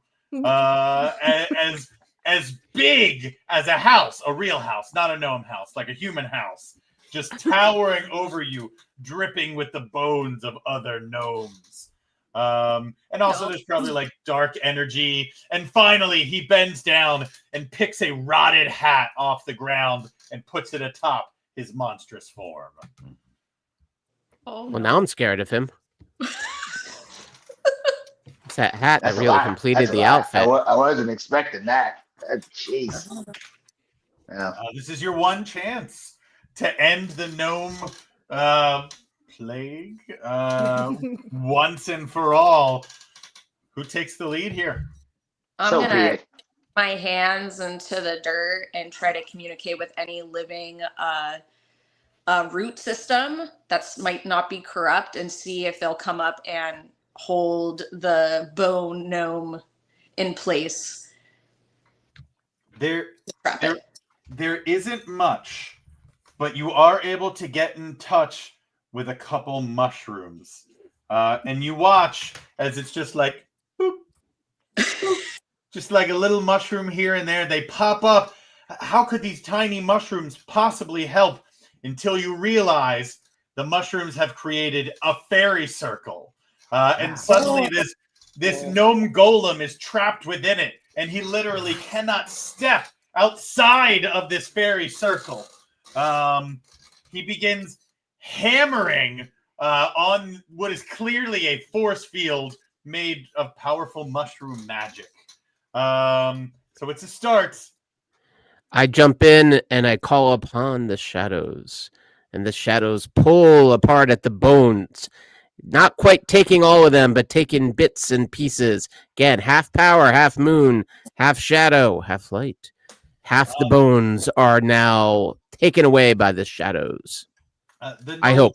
as big as a house, a real house, not a gnome house, like a human house, just towering over you, dripping with the bones of other gnomes. And also there's probably like dark energy. And finally he bends down and picks a rotted hat off the ground and puts it atop his monstrous form. Oh, Well, now I'm scared of him. It's that hat that really completed the outfit. I wasn't expecting that. Jeez. Yeah. This is your one chance to end the gnome plague once and for all. Who takes the lead here? I'm So gonna be it. put my hands into the dirt and try to communicate with any living root system that might not be corrupt and see if they'll come up and hold the bone gnome in place. There isn't much, but you are able to get in touch with a couple mushrooms. And you watch as it's just like, boop, boop, just like a little mushroom here and there. They pop up. How could these tiny mushrooms possibly help? Until you realize the mushrooms have created a fairy circle. And suddenly this gnome golem is trapped within it. And he literally cannot step outside of this fairy circle. He begins hammering on what is clearly a force field made of powerful mushroom magic. So it's a start. I jump in and I call upon the shadows, and the shadows pull apart at the bones. Not quite taking all of them, but taking bits and pieces. Again, half power, half moon, half shadow, half light. Half the bones are now taken away by the shadows. I hope.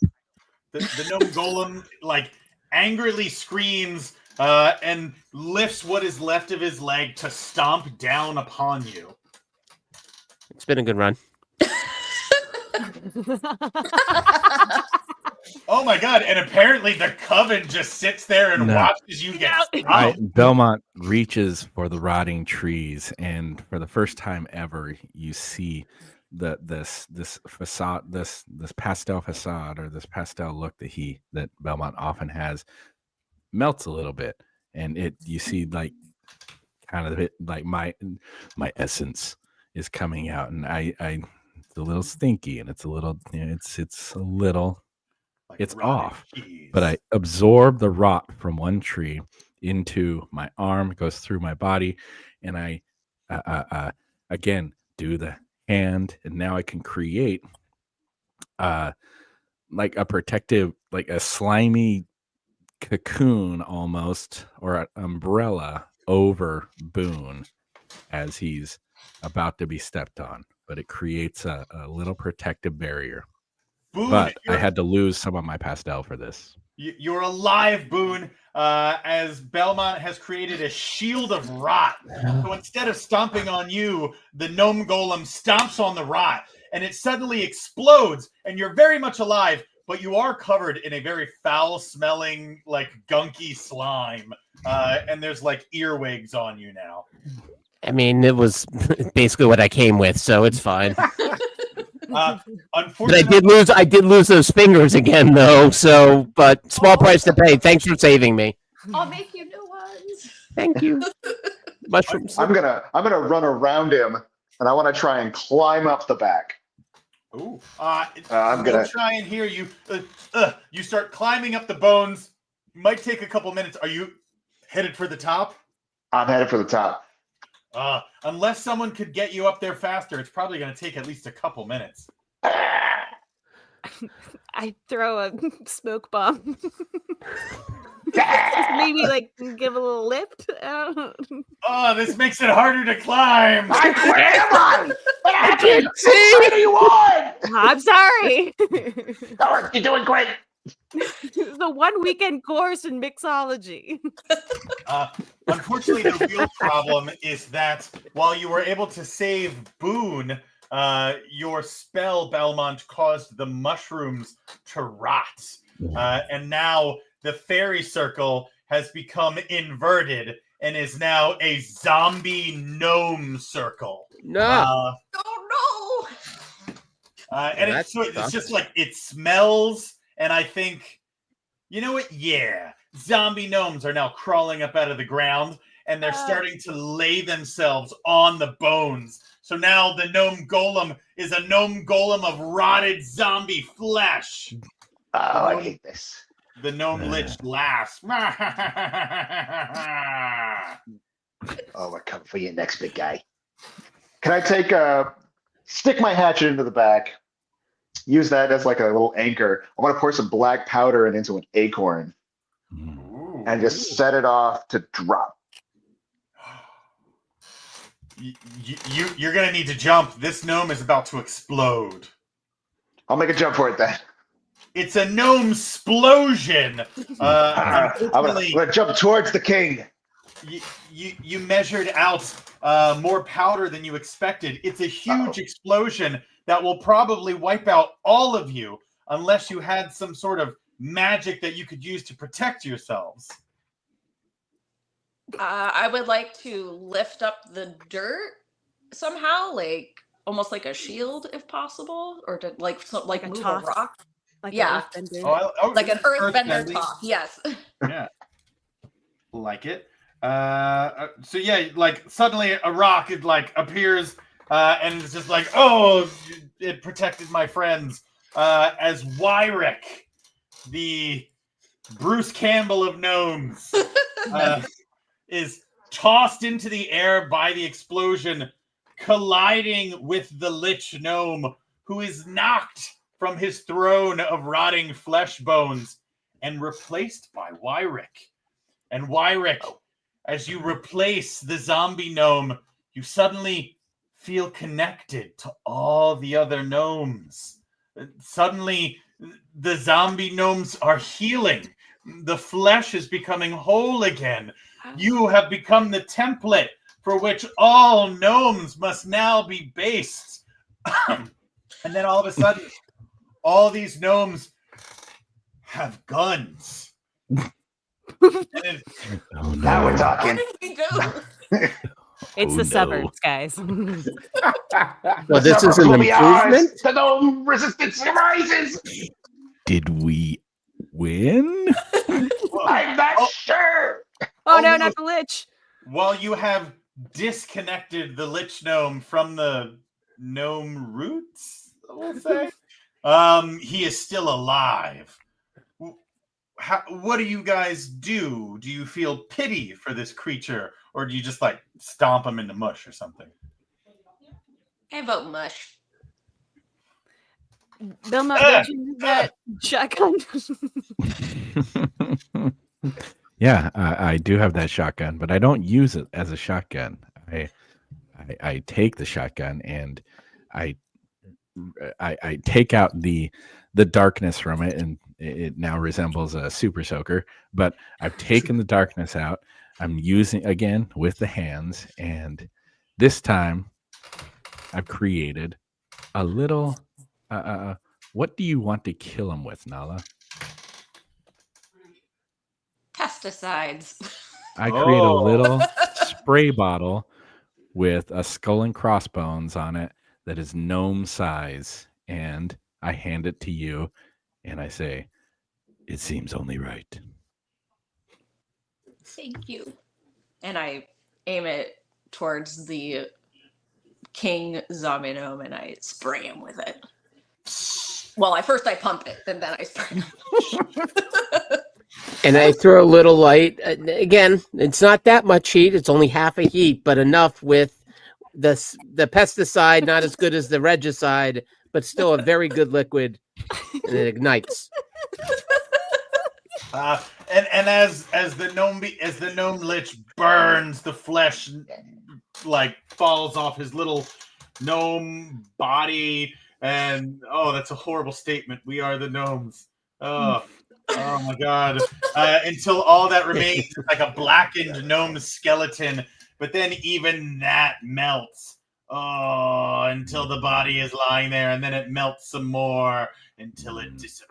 The gnome golem, like, angrily screams and lifts what is left of his leg to stomp down upon you. It's been a good run. Oh my god, and apparently the coven just sits there and watches you get stomped. Belmont reaches for the rotting trees, and for the first time ever, you see this facade, this pastel facade, or this pastel look that Belmont often has, melts a little bit, and you see like kind of it, like my essence is coming out, and it's a little stinky, and it's a little, it's a little. Like It's rotting off, cheese. but I absorb the rot from one tree into my arm, goes through my body, and I again do the hand, and now I can create like a protective, like a slimy cocoon almost, or an umbrella over Boone as he's about to be stepped on, but it creates a little protective barrier. Boone, But I had to lose some of my pastel for this. You're alive, Boone, as Belmont has created a shield of rot. So instead of stomping on you, the gnome golem stomps on the rot, and it suddenly explodes, and you're very much alive, but you are covered in a very foul-smelling, like, gunky slime, and there's, like, earwigs on you now. I mean, it was basically what I came with, so it's fine. But Unfortunately, I did lose those fingers again, though. So, but small price to pay. Thanks for saving me. I'll make you new ones. Thank you. Mushrooms. I'm gonna run around him, and I want to try and climb up the back. Ooh, I'm we'll gonna try and hear you. You start climbing up the bones. Might take a couple minutes. Are you headed for the top? I'm headed for the top. Unless someone could get you up there faster, it's probably going to take at least a couple minutes. I throw a smoke bomb. Maybe like give a little lift. Oh, this makes it harder to climb. Where am I? What I happened? can't What see. side are you on? I'm sorry. Oh, you're doing great. The 1 weekend course in mixology. Unfortunately, the real problem is that while you were able to save Boone, your spell, Belmont, caused the mushrooms to rot. And now the fairy circle has become inverted and is now a zombie gnome circle. No. Oh And Well, it's that just sucks. like it smells, and I think, you know what? Yeah, zombie gnomes are now crawling up out of the ground, and they're starting to lay themselves on the bones. So now the gnome golem is a gnome golem of rotted zombie flesh. Oh, I hate this. The gnome lich laughs. Oh, we're coming for you next, big guy. Can I stick my hatchet into the back, use that as like a little anchor. I want to pour some black powder into an acorn Ooh. and just set it off to drop. You're going to need to jump. This gnome is about to explode. I'll make a jump for it then. It's a gnome explosion. I'm gonna jump towards the king. You measured out more powder than you expected. It's a huge explosion that will probably wipe out all of you unless you had some sort of magic that you could use to protect yourselves. I would like to lift up the dirt somehow, like almost like a shield, if possible, or to like a move toss. a rock. Like Yeah. an earthbender. Like an earthbender earthbending. top. Yes. Yeah, like it. So yeah, like suddenly a rock appears, and it's just like, oh, it protected my friends. As Wyrick, the Bruce Campbell of gnomes, is tossed into the air by the explosion, colliding with the lich gnome, who is knocked from his throne of rotting flesh bones and replaced by Wyrick. And Wyrick, as you replace the zombie gnome, you suddenly feel connected to all the other gnomes. Suddenly, the zombie gnomes are healing. The flesh is becoming whole again. You have become the template for which all gnomes must now be based. And then all of a sudden, all these gnomes have guns. Now we're talking. What did he do? It's the suburbs, guys. Well, this is an improvement. The gnome resistance rises. Did we win? I'm not sure. Oh no, not the lich. While you have disconnected the lich gnome from the gnome roots, we'll say, he is still alive. What do you guys do? Do you feel pity for this creature, or do you just like stomp him into mush or something? I vote mush. Belmont, don't you use that shotgun? Yeah, I do have that shotgun, but I don't use it as a shotgun. I take the shotgun and I take out the darkness from it, and it now resembles a super soaker. But I've taken the darkness out. I'm using again with the hands, and this time I've created a little. What do you want to kill him with, Nala? Pesticides. I create a little spray bottle with a skull and crossbones on it that is gnome size, and I hand it to you, and I say, "It seems only right." Thank you. And I aim it towards the king zombie gnome, and I spray him with it. Well, I pump it, and then I spray him. And I throw a little light. Again, it's not that much heat. It's only half a heat, but enough with the pesticide, not as good as the regicide, but still a very good liquid, and it ignites. And as the gnome lich burns, the flesh like falls off his little gnome body, and that's a horrible statement. We are the gnomes. Oh my god! Until all that remains is like a blackened gnome skeleton, but then even that melts. Oh, until the body is lying there, and then it melts some more until it disappears.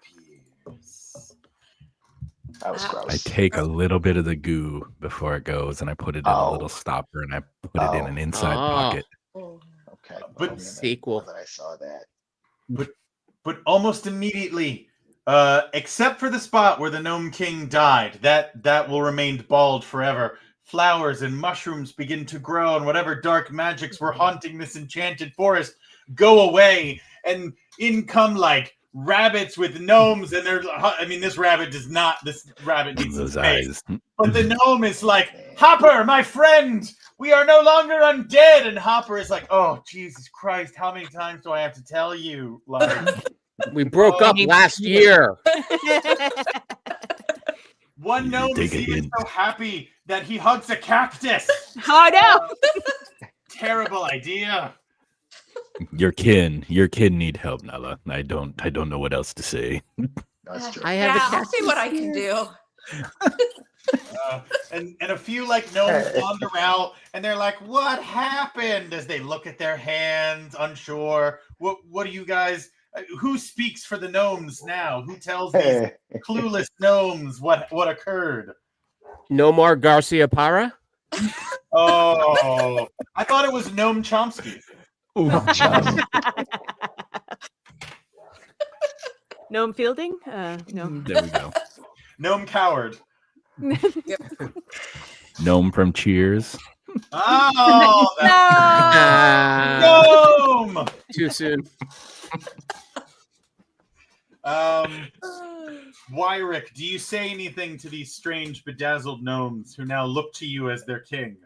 That was gross. I take a little bit of the goo before it goes, and I put it in a little stopper, and I put it in an inside pocket. Okay, but sequel that I saw that. But almost immediately, except for the spot where the Gnome King died, that will remain bald forever. Flowers and mushrooms begin to grow, and whatever dark magics were haunting this enchanted forest go away, and in come like rabbits with gnomes, and this rabbit needs Those some space. eyes. But the gnome is like, Hopper, my friend, we are no longer undead. And Hopper is like, oh, Jesus Christ, how many times do I have to tell you? Like, we broke up last year. One gnome is even so happy that he hugs a cactus. Oh no! Terrible idea. Your kin need help, Nala. I don't know what else to say. That's true. I'll see what I can do. And a few like gnomes wander out, and they're like, "What happened?" As they look at their hands, unsure. What do you guys? Who speaks for the gnomes now? Who tells these clueless gnomes what occurred? No more Garcia Parra. Oh, I thought it was Noam Chomsky. Gnome Fielding? No. There we go. Gnome Coward. Gnome from Cheers. Oh, Gnome! Too soon. Wyrick, do you say anything to these strange bedazzled gnomes who now look to you as their king?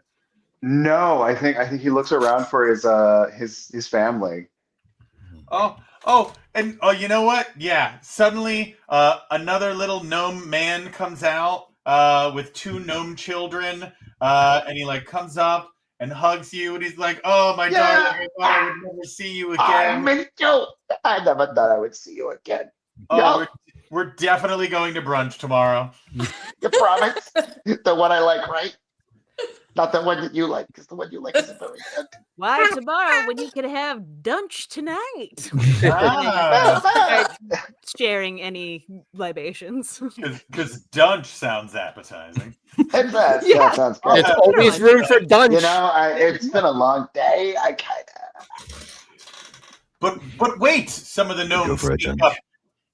No, I think he looks around for his family. And you know what? Yeah, suddenly another little gnome man comes out with two gnome children, and he like comes up and hugs you, and he's like, "Oh, my darling, I thought I would never see you again." I missed you. I never thought I would see you again. Oh, we're definitely going to brunch tomorrow. You promise? The one I like, right? Not the one that you like, because the one you like isn't very good. Why tomorrow when you could have dunch tonight? Sharing any libations. Because dunch sounds appetizing. It does. That sounds good. There's always room for dunch. You know, it's been a long day. I kind of. But wait, some of the gnomes speak up.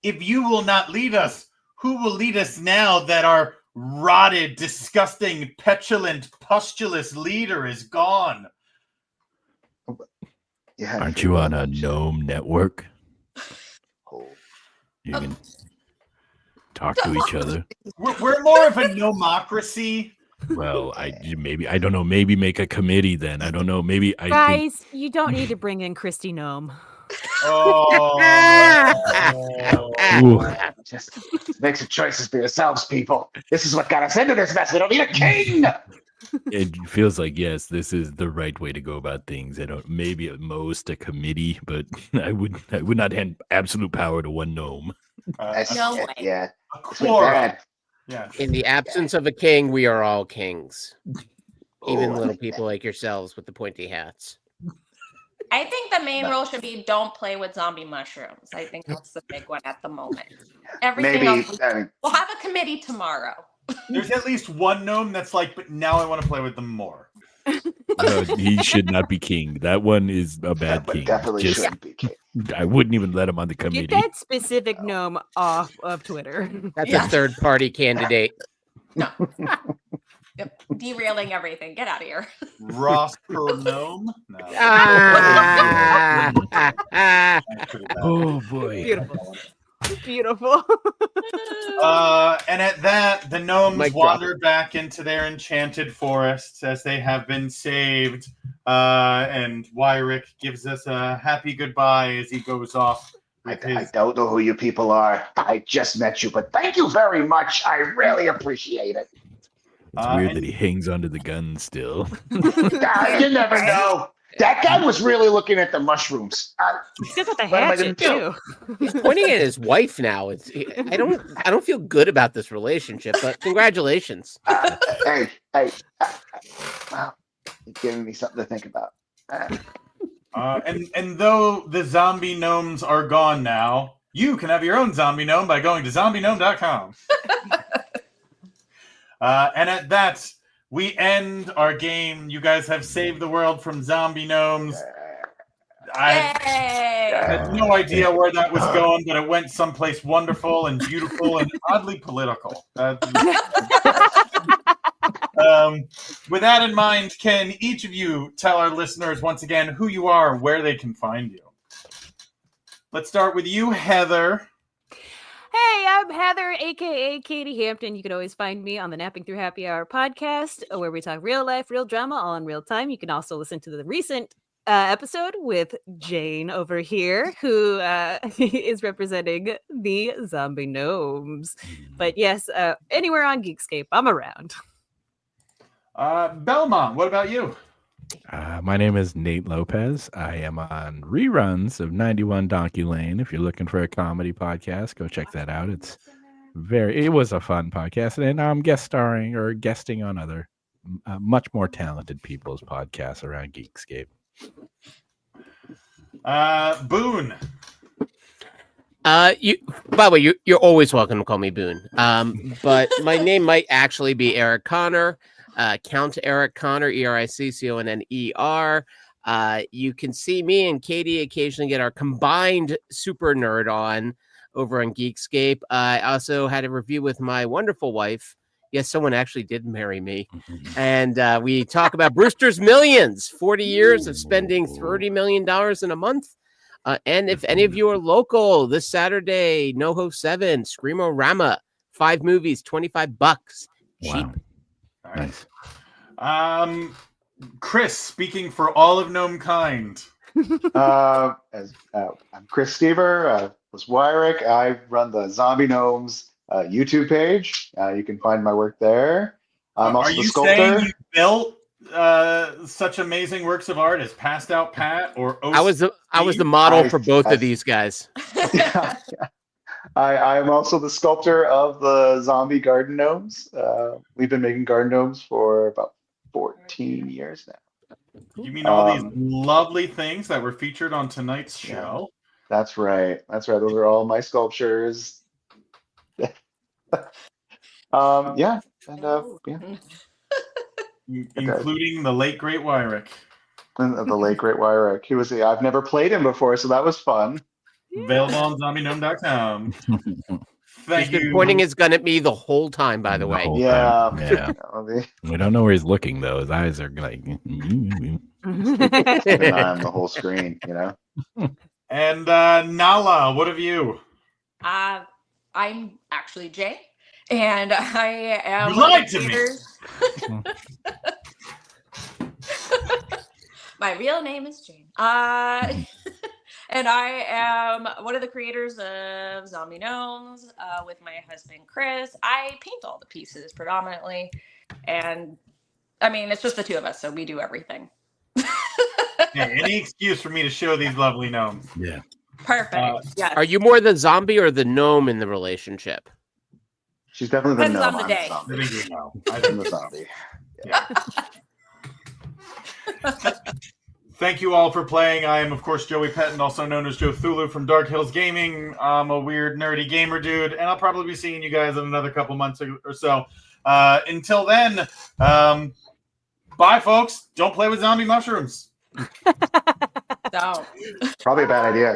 If you will not lead us, who will lead us now that our rotted, disgusting, petulant, pustulous leader is gone? Yeah, Aren't you on a gnome network? You can talk to each other. We're more of a gnomocracy. Well, I don't know. Maybe make a committee then. I don't know. Maybe Guys, you don't need to bring in Christy Gnome. Just make some choices for yourselves, people. This is what got us into this mess. We don't need a king. It feels like, yes, this is the right way to go about things. I don't, maybe at most a committee, but I would not hand absolute power to one gnome. No way. Yeah. A quorum. Yeah. In the absence of a king, we are all kings. Even little people like yourselves with the pointy hats. I think the main rule should be don't play with zombie mushrooms. I think that's the big one at the moment. Everything else, we'll have a committee tomorrow. There's at least one gnome that's like, but now I want to play with them more. No, he should not be king. That one is a bad king. Definitely shouldn't be king. I wouldn't even let him on the committee. Get that specific gnome off of Twitter. That's a third-party candidate. No. Yep. Derailing everything. Get out of here. Ross per gnome? No. Oh boy. Beautiful. Beautiful. And at that, the gnomes wander back into their enchanted forests as they have been saved. And Wyrick gives us a happy goodbye as he goes off I don't know who you people are. I just met you, but thank you very much. I really appreciate it. It's weird that he hangs onto the gun still. You never know. That guy was really looking at the mushrooms. He's got the What am I hatchet gonna too. He's pointing at his wife now. I don't feel good about this relationship, but congratulations. Hey, well, you're giving me something to think about. And though the zombie gnomes are gone now, you can have your own zombie gnome by going to zombiegnome.com. And at that, we end our game. You guys have saved the world from zombie gnomes. I had no idea where that was going, but it went someplace wonderful and beautiful and oddly political. With that in mind, can each of you tell our listeners once again who you are and where they can find you? Let's start with you, Heather. Hey, I'm Heather, aka Katie Hampton. You can always find me on the Napping Through Happy Hour podcast, where we talk real life, real drama, all in real time. You can also listen to the recent episode with Jane over here, who is representing the zombie gnomes. But yes, anywhere on Geekscape, I'm around. Belmont, what about you? My name is Nate Lopez. I am on reruns of 91 Donkey Lane. If you're looking for a comedy podcast, go check that out. It was a fun podcast, and I'm guesting on other much more talented people's podcasts around Geekscape. Boone. By the way, you're always welcome to call me Boone. But my name might actually be Eric Connor. Count Eric Connor, ERICCONNER. You can see me and Katie occasionally get our combined super nerd on over on Geekscape. I also had a review with my wonderful wife. Yes, someone actually did marry me. And we talk about Brewster's Millions, 40 years of spending $30 million in a month. And if any of you are local, this Saturday, NoHo 7, Screamo-Rama, 5 movies, $25. Cheap. Wow. Nice. Chris, speaking for all of Gnome Kind. I'm Chris Stever, was Wyrick. I run the Zombie Gnomes YouTube page. You can find my work there. I'm also the sculptor. Are you saying you built such amazing works of art as Passed Out Pat or OC? I was the model for both of these guys. Yeah. I'm also the sculptor of the zombie garden gnomes. We've been making garden gnomes for about 14 years now. You mean all these lovely things that were featured on tonight's show? That's right. Those are all my sculptures. Including the late great Wyrick. The late great Wyrick. I've never played him before, so that was fun. Available on zombiegnome.com. He's been pointing his gun at me the whole time, by the way. Yeah. We don't know where he's looking, though. His eyes are like... Keep an eye on the whole screen, you know? And Nala, what have you? I'm actually Jay, and I am... You lied to me! My real name is Jane. And I am one of the creators of Zombie Gnomes with my husband, Chris. I paint all the pieces predominantly. And I mean, it's just the two of us, so we do everything. Any excuse for me to show these lovely gnomes. Yeah. Perfect. Yes. Are you more the zombie or the gnome in the relationship? She's definitely the Depends gnome. on the day. I'm the zombie. Yeah. Thank you all for playing. I am, of course, Joey Pettine, also known as Joe Thulu from Dark Hills Gaming. I'm a weird, nerdy gamer dude, and I'll probably be seeing you guys in another couple months or so. Until then, bye, folks. Don't play with zombie mushrooms. Don't. Probably a bad idea.